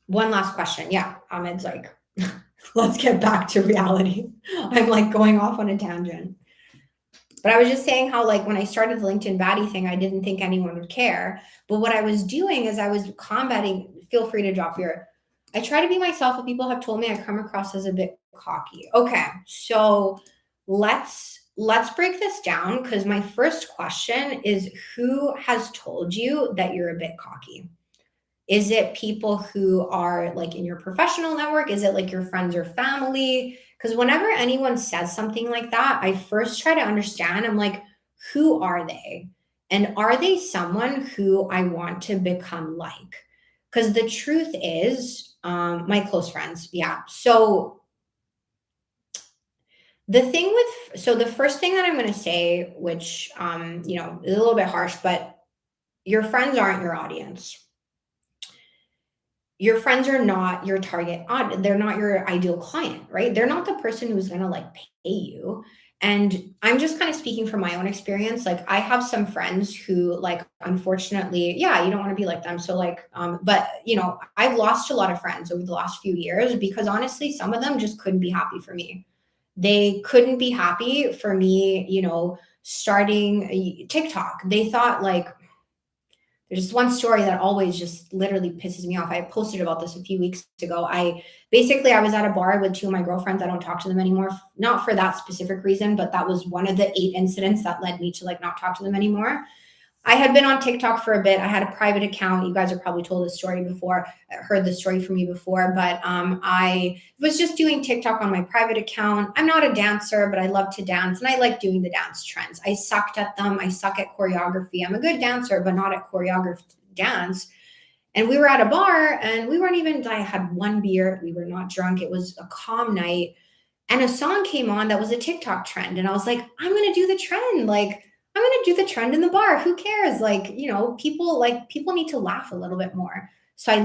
one last question. Yeah, Ahmed's like, let's get back to reality. I'm like going off on a tangent. But I was just saying how like when I started the LinkedIn baddie thing, I didn't think anyone would care. But what I was doing is I was combating, feel free to drop your, I try to be myself, but people have told me I come across as a bit cocky. Okay, so let's break this down, because my first question is, who has told you that you're a bit cocky? Is it people who are like in your professional network? Is it like your friends or family? Because whenever anyone says something like that, I first try to understand. I'm like, who are they? And are they someone who I want to become like? Because the truth is, my close friends. Yeah. So the first thing that I'm going to say, which, is a little bit harsh, but your friends aren't your audience. Your friends are not your target audience. They're not your ideal client, right? They're not the person who's going to like pay you. And I'm just kind of speaking from my own experience. Like I have some friends who like, unfortunately, yeah, you don't want to be like them. So like, but I've lost a lot of friends over the last few years because honestly, some of them just couldn't be happy for me. They couldn't be happy for me, starting TikTok. They thought like, there's just one story that always just literally pisses me off. I posted about this a few weeks ago. I was at a bar with two of my girlfriends. I don't talk to them anymore, not for that specific reason, but that was one of the 8 incidents that led me to like not talk to them anymore. I had been on TikTok for a bit. I had a private account. You guys have probably told this story before, heard the story from me before, but I was just doing TikTok on my private account. I'm not a dancer, but I love to dance and I like doing the dance trends. I sucked at them. I suck at choreography. I'm a good dancer, but not at choreographed dance. And we were at a bar and I had one beer. We were not drunk. It was a calm night. And a song came on that was a TikTok trend. And I was like, I'm going to do the trend. Like, I'm going to do the trend in the bar. Who cares? Like, people need to laugh a little bit more. So I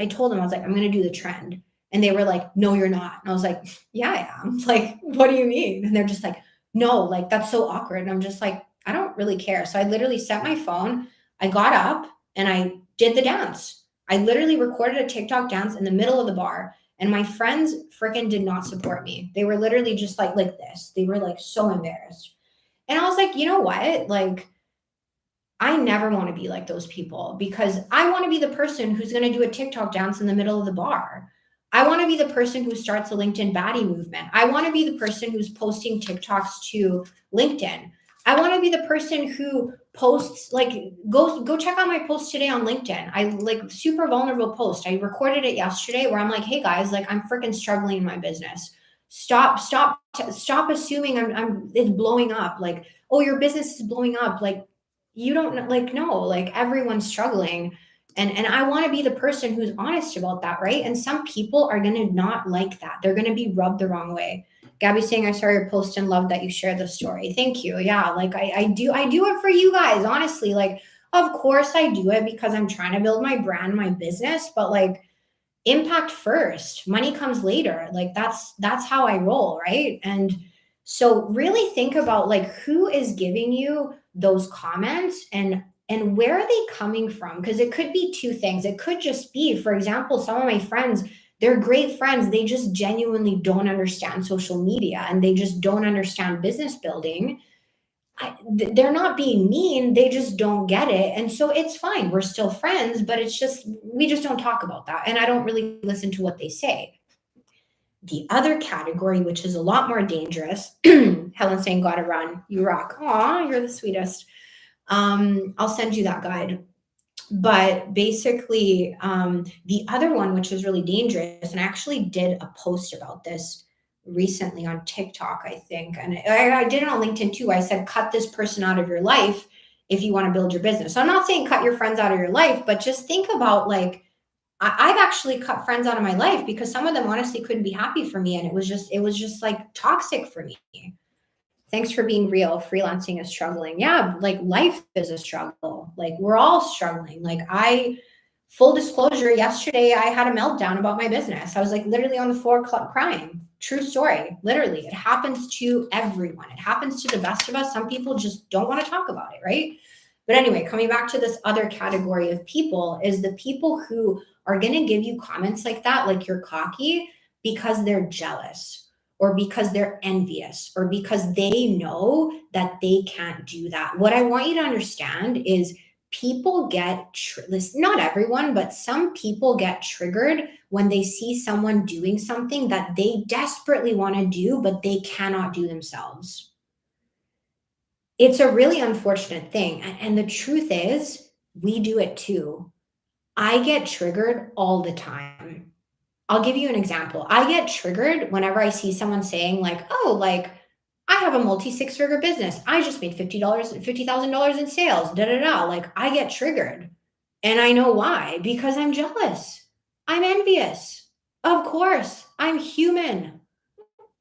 told them, I was like, I'm going to do the trend. And they were like, no, you're not. And I was like, yeah, I am. Like, what do you mean? And they're just like, no, like, that's so awkward. And I'm just like, I don't really care. So I literally set my phone. I got up and I did the dance. I literally recorded a TikTok dance in the middle of the bar. And my friends freaking did not support me. They were literally just like this. They were like so embarrassed. And I was like, you know what? Like, I never want to be like those people because I want to be the person who's going to do a TikTok dance in the middle of the bar. I want to be the person who starts a LinkedIn baddie movement. I want to be the person who's posting TikToks to LinkedIn. I want to be the person who posts, like go check out my post today on LinkedIn. I like super vulnerable post. I recorded it yesterday where I'm like, hey guys, like I'm freaking struggling in my business. Stop assuming I'm it's blowing up. Like, oh, your business is blowing up. Like, you don't know, like, no, like everyone's struggling. And I want to be the person who's honest about that, right? And some people are gonna not like that. They're gonna be rubbed the wrong way. Gabby's saying I saw your post and love that you shared the story. Thank you. Yeah, like I do it for you guys, honestly. Like, of course I do it because I'm trying to build my brand, my business, but like impact first, money comes later. Like that's how I roll, right? And so really think about like who is giving you those comments and where are they coming from? Because it could be two things. It could just be, for example, some of my friends, they're great friends. They just genuinely don't understand social media and they just don't understand business building. They're not being mean, they just don't get it, and so it's fine, we're still friends, but it's just we just don't talk about that, and I don't really listen to what they say. The other category, which is a lot more dangerous, Helen saying gotta run, you rock. Aw, you're the sweetest. I'll send you that guide. But basically, the other one, which is really dangerous, and I actually did a post about this recently on TikTok, I think, and I did it on LinkedIn too. I said, cut this person out of your life if you want to build your business. So I'm not saying cut your friends out of your life, but just think about like, I've actually cut friends out of my life because some of them honestly couldn't be happy for me, and it was just like toxic for me. Thanks for being real. Freelancing is struggling. Yeah, like life is a struggle. Like we're all struggling. Like full disclosure, yesterday I had a meltdown about my business. I was like literally on the floor crying. True story. Literally, it happens to everyone. It happens to the best of us. Some people just don't want to talk about it, right? But anyway, coming back to this other category of people is the people who are going to give you comments like that, like you're cocky, because they're jealous or because they're envious or because they know that they can't do that. What I want you to understand is people get, not everyone, but some people get triggered when they see someone doing something that they desperately want to do, but they cannot do themselves. It's a really unfortunate thing. And the truth is, we do it too. I get triggered all the time. I'll give you an example. I get triggered whenever I see someone saying like, "Oh, like I have a multi six-figure business. I just made $50,000 in sales." Da da da. Like I get triggered. And I know why, because I'm jealous. I'm envious. Of course, I'm human.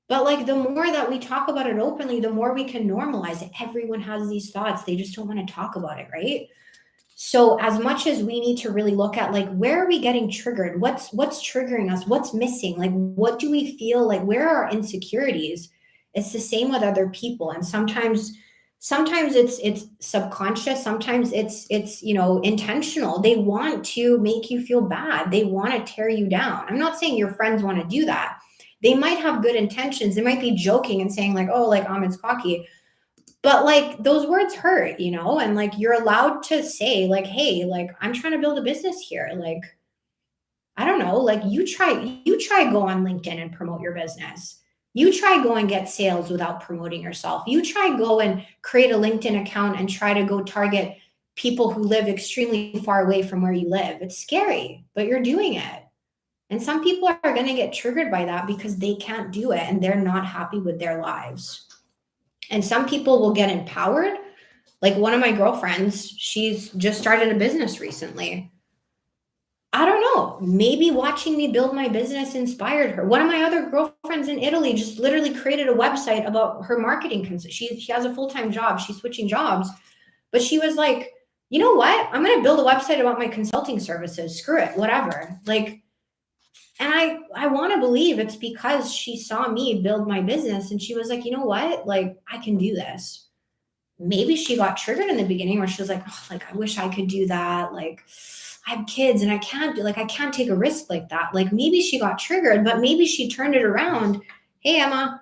But like the more that we talk about it openly, the more we can normalize it. Everyone has these thoughts. They just don't want to talk about it, right? So as much as we need to really look at like where are we getting triggered? What's triggering us? What's missing? Like what do we feel like where are our insecurities? It's the same with other people. And sometimes it's subconscious, sometimes it's intentional. They want to make you feel bad. They want to tear you down. I'm not saying your friends want to do that. They might have good intentions. They might be joking and saying like, "Oh, like Ahmed's cocky." But like those words hurt, and like you're allowed to say like, "Hey, like I'm trying to build a business here." Like, I don't know, like you try go on LinkedIn and promote your business. You try go and get sales without promoting yourself. You try go and create a LinkedIn account and try to go target people who live extremely far away from where you live. It's scary, but you're doing it. And some people are going to get triggered by that because they can't do it and they're not happy with their lives. And some people will get empowered. Like one of my girlfriends, she's just started a business recently. I don't know. Maybe watching me build my business inspired her. One of my other girlfriends in Italy just literally created a website about her marketing. She has a full-time job. She's switching jobs. But she was like, you know what? I'm going to build a website about my consulting services. Screw it, whatever. Like, and I want to believe it's because she saw me build my business and she was like, you know what? Like, I can do this. Maybe she got triggered in the beginning where she was like, oh, like, I wish I could do that. Like, I have kids and I can't take a risk like that. Like, maybe she got triggered, but maybe she turned it around. Hey, Emma,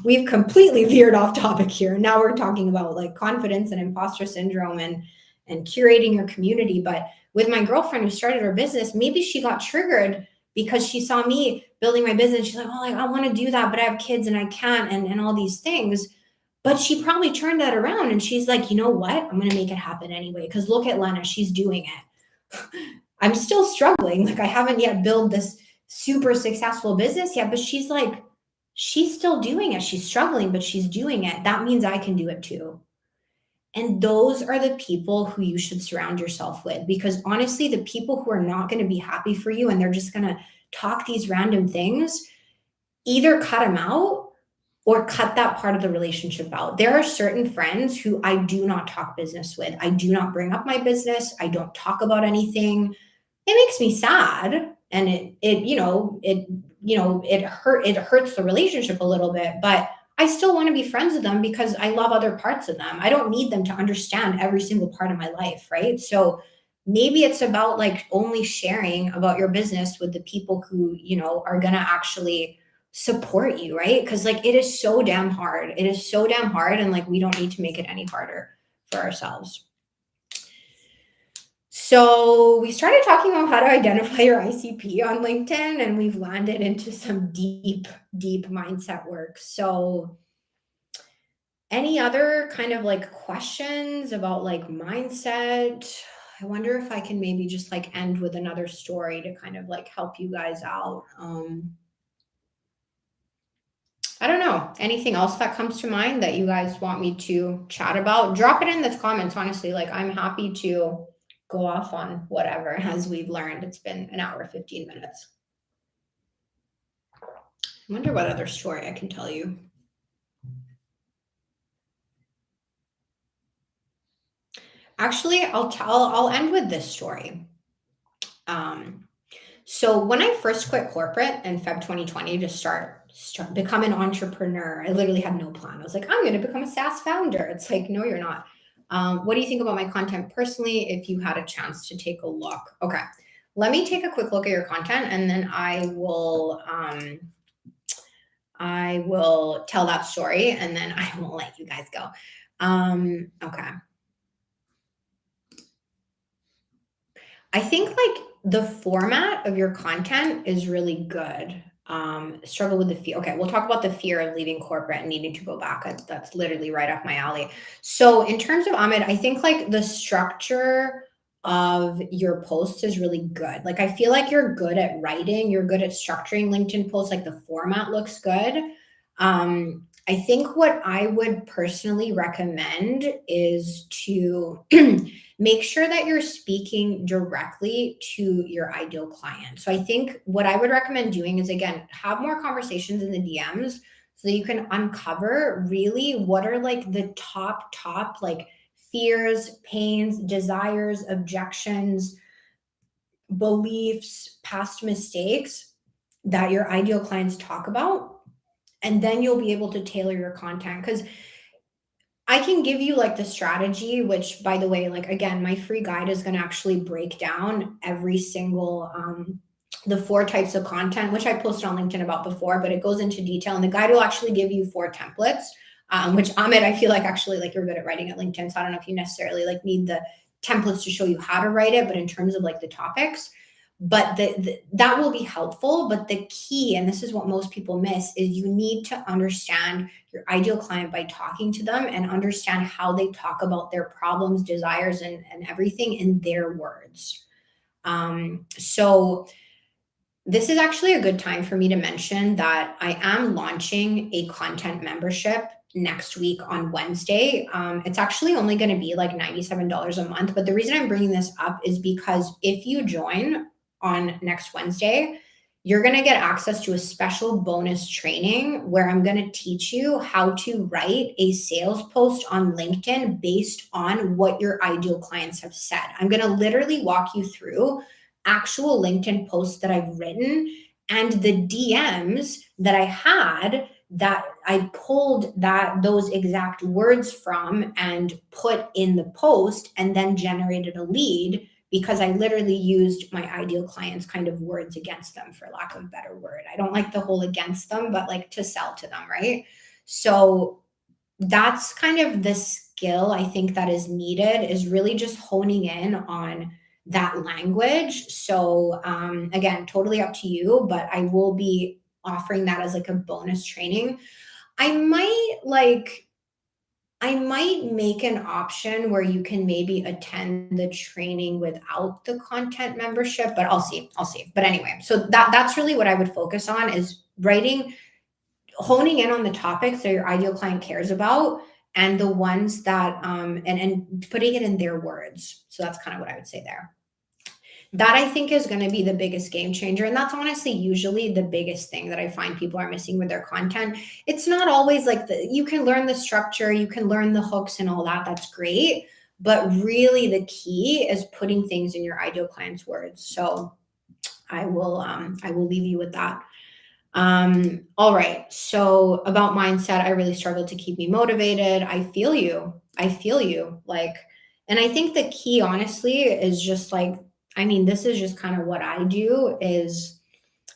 we've completely veered off topic here. Now we're talking about like confidence and imposter syndrome and curating your community. But with my girlfriend who started her business, maybe she got triggered because she saw me building my business. She's like, oh, like, I want to do that, but I have kids and I can't, and all these things. But she probably turned that around and she's like, you know what? I'm going to make it happen anyway. Cause look at Lena, she's doing it. I'm still struggling. Like I haven't yet built this super successful business yet, but she's like, she's still doing it. She's struggling, but she's doing it. That means I can do it too. And those are the people who you should surround yourself with because honestly, the people who are not going to be happy for you and they're just going to talk these random things, either cut them out or cut that part of the relationship out. There are certain friends who I do not talk business with. I do not bring up my business. I don't talk about anything. It makes me sad and it hurts the relationship a little bit, but I still want to be friends with them because I love other parts of them. I don't need them to understand every single part of my life, right? So maybe it's about like only sharing about your business with the people who, are going to actually support you, right? Because like it is so damn hard. It is so damn hard and like we don't need to make it any harder for ourselves. So we started talking about how to identify your ICP on LinkedIn, and we've landed into some deep, deep mindset work. So, any other kind of like questions about like mindset? I wonder if I can maybe just like end with another story to kind of like help you guys out. I don't know. Anything else that comes to mind that you guys want me to chat about? Drop it in the comments, honestly. Like, I'm happy to go off on whatever as we've learned. It's been an hour, 15 minutes. I wonder what other story I can tell you. Actually, I'll end with this story. So when I first quit corporate in Feb 2020 to start become an entrepreneur, I literally had no plan. I was like, I'm going to become a SaaS founder. It's like, no, you're not. What do you think about my content personally? If you had a chance to take a look, okay. Let me take a quick look at your content, and then I will tell that story, and then I will let you guys go. Okay. I think like the format of your content is really good. Struggle with the fear. Okay, we'll talk about the fear of leaving corporate and needing to go back. That's literally right up my alley. So, in terms of Ahmed, I think like the structure of your posts is really good. Like, I feel like you're good at writing, you're good at structuring LinkedIn posts, like the format looks good. I think what I would personally recommend is to make sure that you're speaking directly to your ideal client. So I think what I would recommend doing is again, have more conversations in the DMs so that you can uncover really what are like the top like fears, pains, desires, objections, beliefs, past mistakes that your ideal clients talk about. And then you'll be able to tailor your content because I can give you like the strategy, which by the way, like again, my free guide is going to actually break down every single the 4 types of content, which I posted on LinkedIn about before, but it goes into detail. And the guide will actually give you 4 templates, which Ahmed, I feel like actually like you're good at writing at LinkedIn. So I don't know if you necessarily like need the templates to show you how to write it, but in terms of like the topics, but that will be helpful. But the key, and this is what most people miss, is you need to understand your ideal client by talking to them and understand how they talk about their problems, desires, and everything in their words. So this is actually a good time for me to mention that I am launching a content membership next week on Wednesday. It's actually only going to be like $97 a month. But the reason I'm bringing this up is because if you join on next Wednesday, you're going to get access to a special bonus training where I'm going to teach you how to write a sales post on LinkedIn based on what your ideal clients have said. I'm going to literally walk you through actual LinkedIn posts that I've written and the DMs that I had that I pulled those exact words from and put in the post and then generated a lead because I literally used my ideal clients kind of words against them, for lack of a better word. I don't like the whole against them, but like to sell to them, right? So that's kind of the skill I think that is needed, is really just honing in on that language. So again, totally up to you, but I will be offering that as like a bonus training. I might like I might make an option where you can maybe attend the training without the content membership, but I'll see. I'll see. But anyway, so that's really what I would focus on is writing, honing in on the topics that your ideal client cares about and the ones that and putting it in their words. So that's kind of what I would say there. That I think is going to be the biggest game changer. And that's honestly usually the biggest thing that I find people are missing with their content. It's not always like you can learn the structure, you can learn the hooks and all that. That's great. But really the key is putting things in your ideal client's words. So I will leave you with that. All right. So about mindset, I really struggled to keep me motivated. I feel you. I feel you. Like, and I think the key, honestly, is just like, I mean, this is just kind of what I do is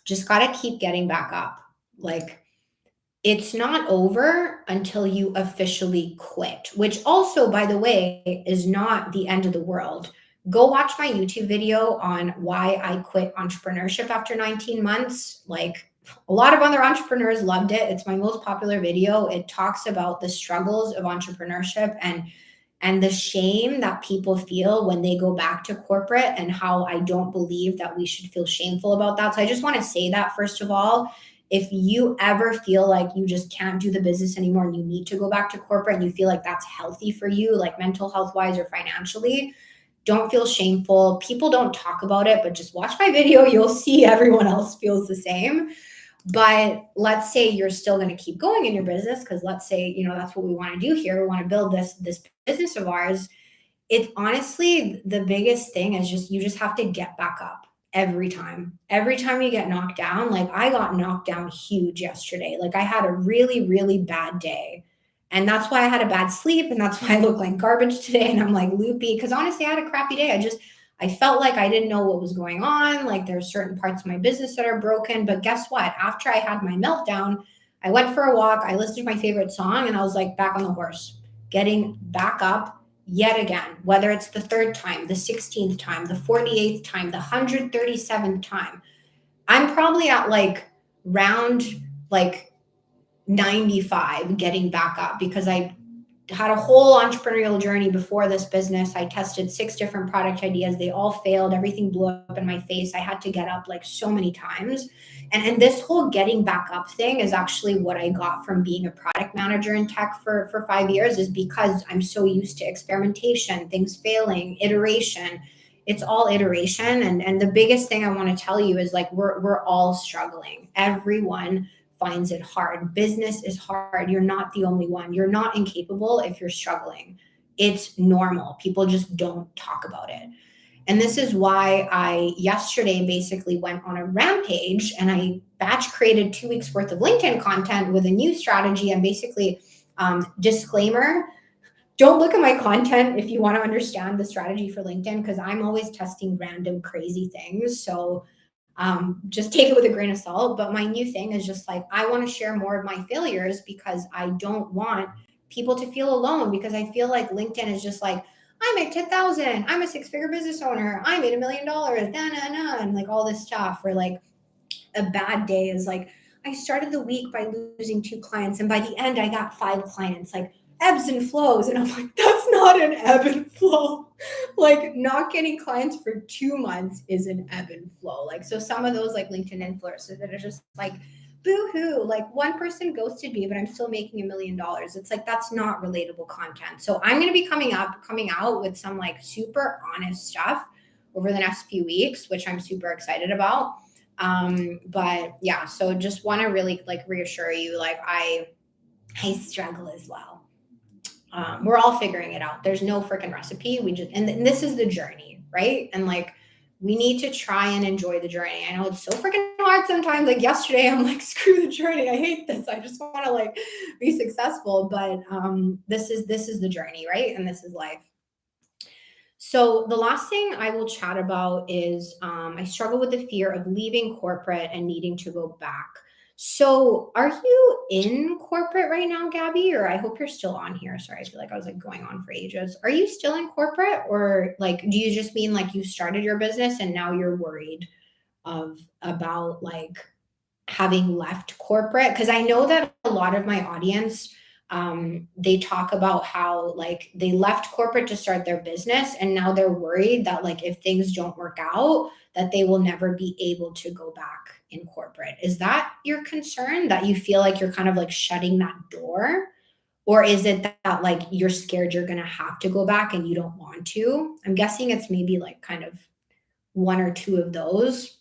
just got to keep getting back up. Like, it's not over until you officially quit, which also, by the way, is not the end of the world. Go watch my YouTube video on why I quit entrepreneurship after 19 months. Like a lot of other entrepreneurs loved it. It's my most popular video. It talks about the struggles of entrepreneurship and the shame that people feel when they go back to corporate and how I don't believe that we should feel shameful about that. So I just want to say that first of all, if you ever feel like you just can't do the business anymore and you need to go back to corporate and you feel like that's healthy for you, like mental health wise or financially, don't feel shameful. People don't talk about it, but just watch my video. You'll see everyone else feels the same. But let's say you're still going to keep going in your business because let's say, that's what we want to do here. We want to build this business of ours. It honestly, the biggest thing is just you just have to get back up every time. Every time you get knocked down, like I got knocked down huge yesterday. Like I had a really, really bad day. And that's why I had a bad sleep. And that's why I look like garbage today. And I'm like loopy. Because honestly, I had a crappy day. I felt like I didn't know what was going on. Like there's certain parts of my business that are broken. But guess what? After I had my meltdown, I went for a walk. I listened to my favorite song and I was like back on the horse, getting back up yet again, whether it's the third time, the 16th time, the 48th time, the 137th time. I'm probably at like round like 95 getting back up because I had a whole entrepreneurial journey before this business. I tested 6 different product ideas. They all failed. Everything blew up in my face. I had to get up like so many times. And this whole getting back up thing is actually what I got from being a product manager in tech for 5 years is because I'm so used to experimentation, things failing, iteration. It's all iteration. And the biggest thing I want to tell you is like we're all struggling. Everyone finds it hard. Business is hard. You're not the only one. You're not incapable if you're struggling. It's normal. People just don't talk about it. And this is why I yesterday basically went on a rampage and I batch created 2 weeks worth of LinkedIn content with a new strategy. And basically, disclaimer, don't look at my content if you want to understand the strategy for LinkedIn because I'm always testing random crazy things. So just take it with a grain of salt. But my new thing is just like, I want to share more of my failures because I don't want people to feel alone because I feel like LinkedIn is just like, I made 10,000. I'm a 6-figure business owner. I made $1 million. Nah, nah, nah. And like all this stuff where like a bad day is like, I started the week by losing 2 clients. And by the end, I got 5 clients, like ebbs and flows. And I'm like, that's not an ebb and flow. Like not getting clients for 2 months is an ebb and flow. Like, so some of those like LinkedIn influencers that are just like, boo-hoo, like one person ghosted me, but I'm still making $1 million. It's like, that's not relatable content. So I'm going to be coming out with some like super honest stuff over the next few weeks, which I'm super excited about. But yeah, so just want to really like reassure you, like I struggle as well. We're all figuring it out. There's no freaking recipe. And this is the journey, right? And like, we need to try and enjoy the journey. I know it's so freaking hard sometimes. Like yesterday, I'm like, screw the journey. I hate this. I just want to like be successful. But this is the journey, right? And this is life. So the last thing I will chat about is I struggle with the fear of leaving corporate and needing to go back. So are you in corporate right now, Gabby? Or I hope you're still on here. Sorry, I feel like I was like going on for ages. Are you still in corporate or like do you just mean like you started your business and now you're worried about like having left corporate? Because I know that a lot of my audience They talk about how like they left corporate to start their business, and now they're worried that like if things don't work out, that they will never be able to go back in corporate. Is that your concern, that you feel like you're kind of like shutting that door? Or is it that like you're scared you're going to have to go back and you don't want to? I'm guessing it's maybe like kind of one or two of those.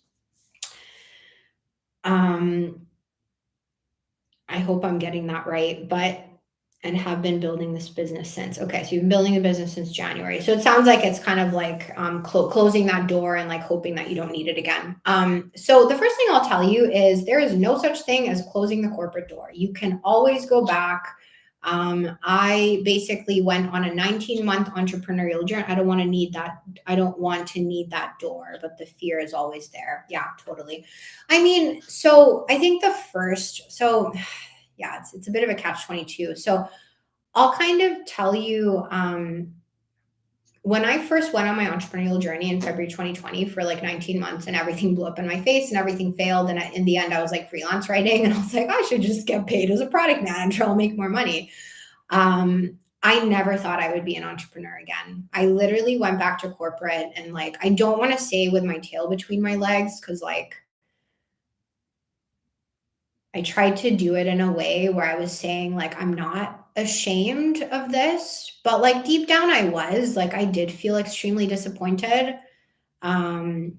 Um, I hope I'm getting that right, but and have been building this business since. Okay, so you've been building a business since January. So it sounds like it's kind of like closing that door and like hoping that you don't need it again. So the first thing I'll tell you is there is no such thing as closing the corporate door. You can always go back. I basically went on a 19-month entrepreneurial journey. I don't want to need that. I don't want to need that door, but the fear is always there. Yeah, totally. I mean, so I think the first, so yeah, it's a bit of a catch 22. So I'll kind of tell you, when I first went on my entrepreneurial journey in February 2020 for like 19 months and everything blew up in my face and everything failed. And in the end, I was like freelance writing and I was like, I should just get paid as a product manager. I'll make more money. I never thought I would be an entrepreneur again. I literally went back to corporate and like, I don't want to say with my tail between my legs because like I tried to do it in a way where I was saying, like, I'm not ashamed of this, but like deep down I was. Like, I did feel extremely disappointed. Um,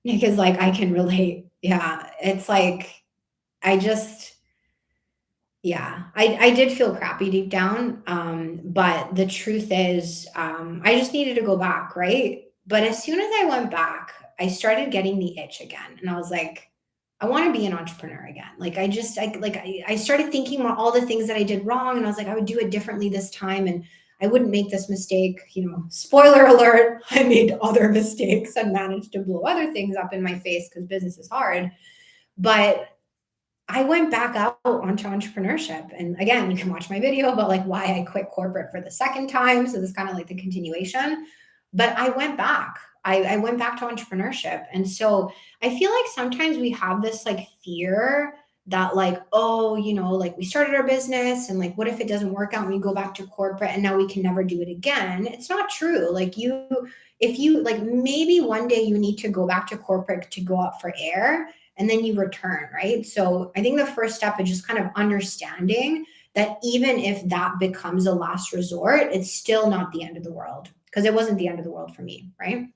because like I can relate. Yeah. It's like I just yeah, I did feel crappy deep down. But the truth is, I just needed to go back, right? But as soon as I went back, I started getting the itch again. And I was like, I want to be an entrepreneur again. Like I started thinking about all the things that I did wrong. And I was like, I would do it differently this time. And I wouldn't make this mistake. Spoiler alert, I made other mistakes and managed to blow other things up in my face because business is hard. But I went back out onto entrepreneurship. And again, you can watch my video about like why I quit corporate for the second time. So this is kind of like the continuation. But I went back. I went back to entrepreneurship. And so I feel like sometimes we have this like fear that like, oh, like we started our business and like what if it doesn't work out and we go back to corporate and now we can never do it again? It's not true. Like if you like maybe one day you need to go back to corporate to go out for air and then you return, right? So I think the first step is just kind of understanding that even if that becomes a last resort, it's still not the end of the world because it wasn't the end of the world for me, right?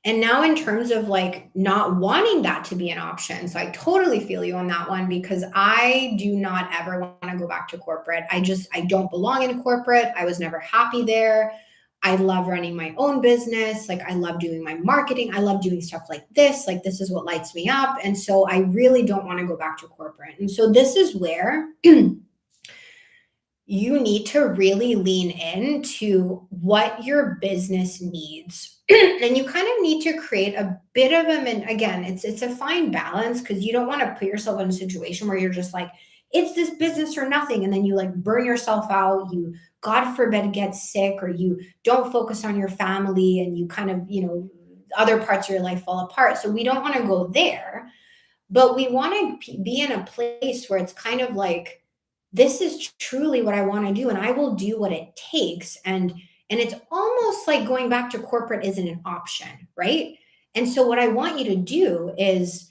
And now, in terms of like not wanting that to be an option, so I totally feel you on that one because I do not ever want to go back to corporate. I don't belong in corporate. I was never happy there. I love running my own business. Like, I love doing my marketing. I love doing stuff like this. Like, this is what lights me up. And so, I really don't want to go back to corporate. And so, this is where you need to really lean into what your business needs. And you kind of need to create a bit of them. And again, it's a fine balance because you don't want to put yourself in a situation where you're just like, it's this business or nothing. And then you like burn yourself out. You, God forbid, get sick, or you don't focus on your family and you kind of, other parts of your life fall apart. So we don't want to go there, but we want to be in a place where it's kind of like, this is truly what I want to do and I will do what it takes. And it's almost like going back to corporate isn't an option, right? And so what I want you to do is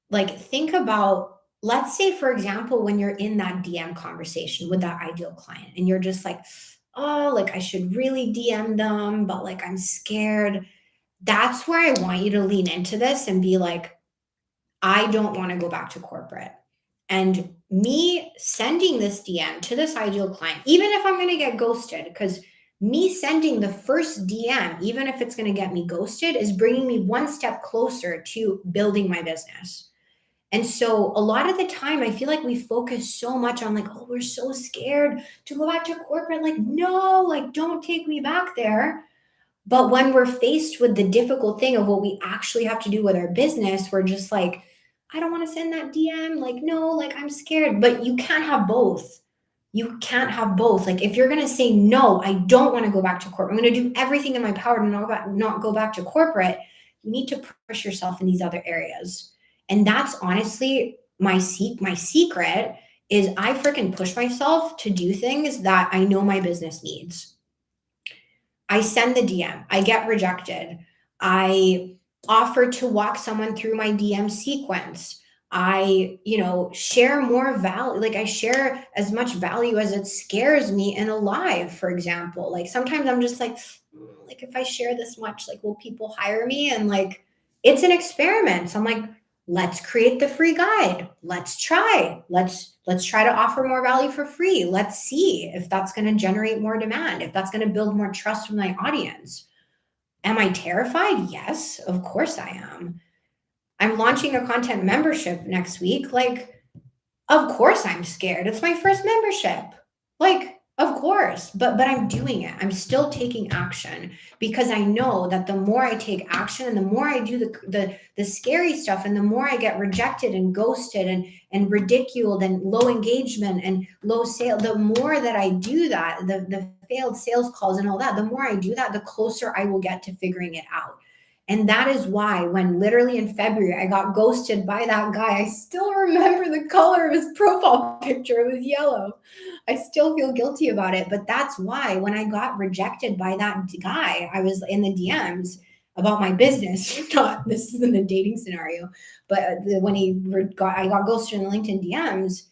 like think about, let's say for example, when you're in that DM conversation with that ideal client and you're just like, oh, like I should really DM them, but like I'm scared. That's where I want you to lean into this and be like, I don't want to go back to corporate. And me sending this DM to this ideal client, even if I'm going to get ghosted, because me sending the first DM, even if it's going to get me ghosted, is bringing me one step closer to building my business. And so a lot of the time, I feel like we focus so much on like, oh, we're so scared to go back to corporate. Like, no, like, don't take me back there. But when we're faced with the difficult thing of what we actually have to do with our business, we're just like, I don't want to send that DM. Like, no, like I'm scared. But you can't have both. You can't have both. Like, if you're going to say, no, I don't want to go back to corporate, I'm going to do everything in my power to not go back to corporate, you need to push yourself in these other areas. And that's honestly my secret is I freaking push myself to do things that I know my business needs. I send the DM, I get rejected. I offer to walk someone through my DM sequence. I, share more value. Like I share as much value as it scares me in a live, for example. Like sometimes I'm just like if I share this much, like will people hire me? And like it's an experiment. So I'm like, let's create the free guide. Let's try. Let's try to offer more value for free. Let's see if that's going to generate more demand, if that's going to build more trust with my audience. Am I terrified? Yes, of course I am. I'm launching a content membership next week. Like, of course I'm scared. It's my first membership. Like, of course, but I'm doing it. I'm still taking action because I know that the more I take action and the more I do the scary stuff and the more I get rejected and ghosted and ridiculed and low engagement and low sale, the more that I do that, the failed sales calls and all that, the more I do that, the closer I will get to figuring it out. And that is why when literally in February I got ghosted by that guy, I still remember the color of his profile picture. It was yellow. I still feel guilty about it. But that's why when I got rejected by that guy, I was in the DMs about my business. Not this isn't a dating scenario, but when I got ghosted in the LinkedIn DMs,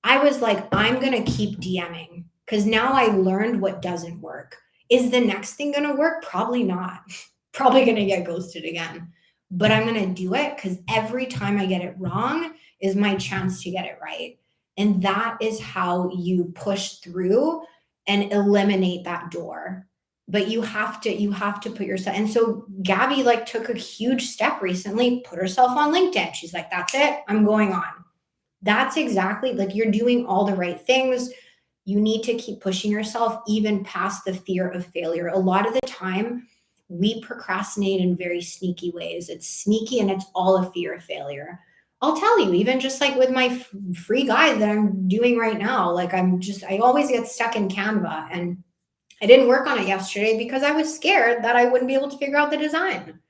I was like, I'm gonna keep DMing because now I learned what doesn't work. Is the next thing gonna work? Probably not. Probably going to get ghosted again, but I'm going to do it because every time I get it wrong is my chance to get it right. And that is how you push through and eliminate that door. But you have to put yourself. And so Gabby like took a huge step recently, put herself on LinkedIn. She's like, that's it. I'm going on. That's exactly like you're doing all the right things. You need to keep pushing yourself even past the fear of failure. A lot of the time, we procrastinate in very sneaky ways. It's sneaky and it's all a fear of failure. I'll tell you, even just like with my free guide that I'm doing right now, like I always get stuck in Canva and I didn't work on it yesterday because I was scared that I wouldn't be able to figure out the design.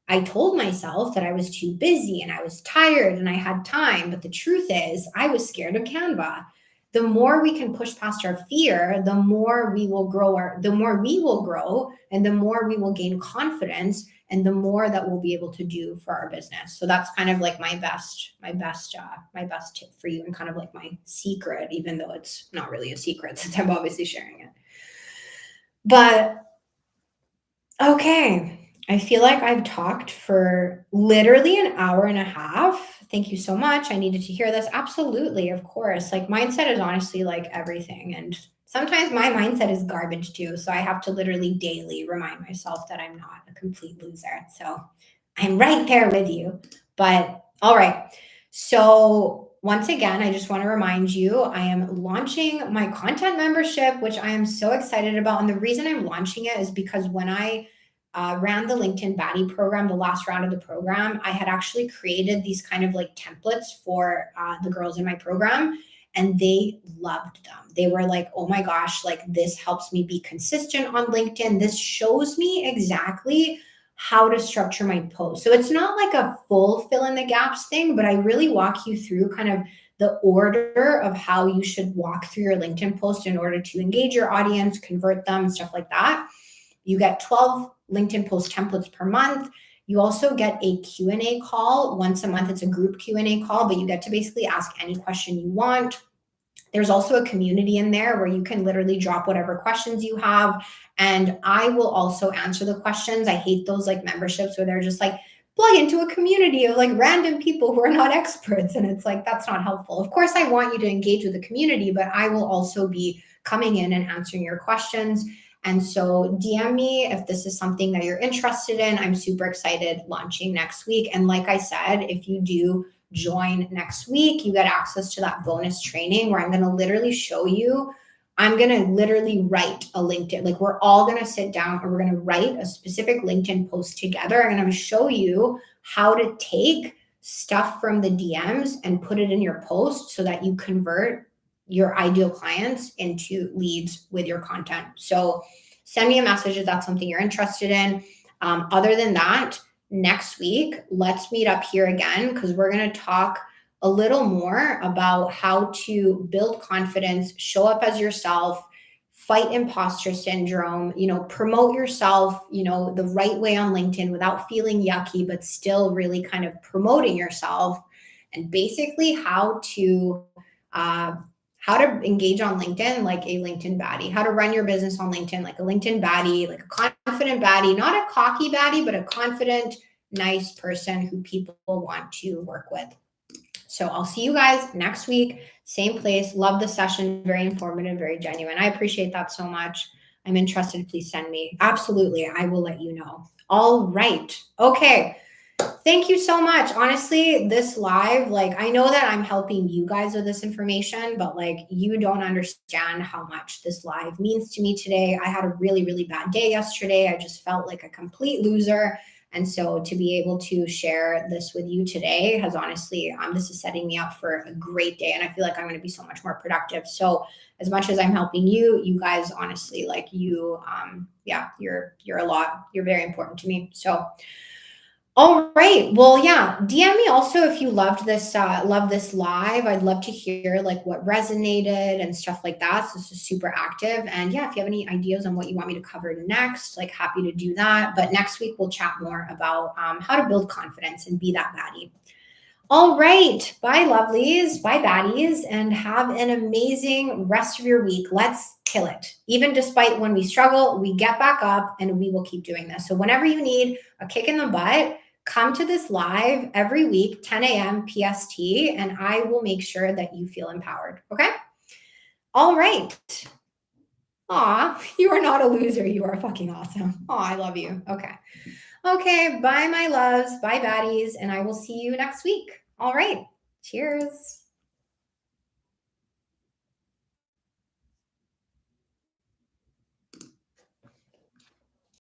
I told myself that I was too busy and I was tired and I had time. But the truth is, I was scared of Canva. The more we can push past our fear, the more we will grow and the more we will gain confidence and the more that we'll be able to do for our business. So that's kind of like my best tip for you and kind of like my secret, even though it's not really a secret since I'm obviously sharing it. But okay. I feel like I've talked for literally an hour and a half. Thank you so much. I needed to hear this. Absolutely, of course. Like mindset is honestly like everything. And sometimes my mindset is garbage too. So I have to literally daily remind myself that I'm not a complete loser. So I'm right there with you. But all right. So once again, I just want to remind you, I am launching my content membership, which I am so excited about. And the reason I'm launching it is because when I ran the LinkedIn Baddie program, the last round of the program, I had actually created these kind of like templates for the girls in my program, and they loved them. They were like, oh my gosh, like this helps me be consistent on LinkedIn. This shows me exactly how to structure my post. So it's not like a full fill in the gaps thing, but I really walk you through kind of the order of how you should walk through your LinkedIn post in order to engage your audience, convert them, stuff like that. You get 12 LinkedIn post templates per month. You also get a Q&A call once a month. It's a group Q&A call, but you get to basically ask any question you want. There's also a community in there where you can literally drop whatever questions you have. And I will also answer the questions. I hate those like memberships where they're just like, plug into a community of like random people who are not experts. And it's like, that's not helpful. Of course, I want you to engage with the community, but I will also be coming in and answering your questions. And so DM me if this is something that you're interested in. I'm super excited launching next week. And like I said, if you do join next week, you get access to that bonus training where I'm going to literally show you, I'm going to literally write a LinkedIn, like we're all going to sit down and we're going to write a specific LinkedIn post together. And I'm going to show you how to take stuff from the DMs and put it in your post so that you convert your ideal clients into leads with your content. So send me a message if that's something you're interested in. Other than that, next week, let's meet up here again because we're going to talk a little more about how to build confidence, show up as yourself, fight imposter syndrome, promote yourself, the right way on LinkedIn without feeling yucky, but still really kind of promoting yourself, and basically uh, how to engage on LinkedIn like a LinkedIn baddie, how to run your business on LinkedIn like a LinkedIn baddie, like a confident baddie, not a cocky baddie, but a confident, nice person who people want to work with. So I'll see you guys next week, same place. Love the session. Very informative, very genuine. I appreciate that so much. I'm interested. Please send me. Absolutely. I will let you know. All right. Okay. Thank you so much. Honestly, this live, like, I know that I'm helping you guys with this information, but like, you don't understand how much this live means to me today. I had a really, really bad day yesterday. I just felt like a complete loser. And so to be able to share this with you today has honestly, this is setting me up for a great day. And I feel like I'm going to be so much more productive. So as much as I'm helping you, you guys, honestly, like you, yeah, you're a lot. You're very important to me. So all right. Well, yeah. DM me also if you love this live. I'd love to hear like what resonated and stuff like that. So this is super active. And yeah, if you have any ideas on what you want me to cover next, like happy to do that. But next week we'll chat more about how to build confidence and be that baddie. All right. Bye, lovelies. Bye, baddies. And have an amazing rest of your week. Let's kill it. Even despite when we struggle, we get back up and we will keep doing this. So whenever you need a kick in the butt, come to this live every week, 10 a.m. PST, and I will make sure that you feel empowered. Okay? All right. Aw, you are not a loser. You are fucking awesome. Aw, I love you. Okay. Okay. Bye, my loves. Bye, baddies. And I will see you next week. All right. Cheers.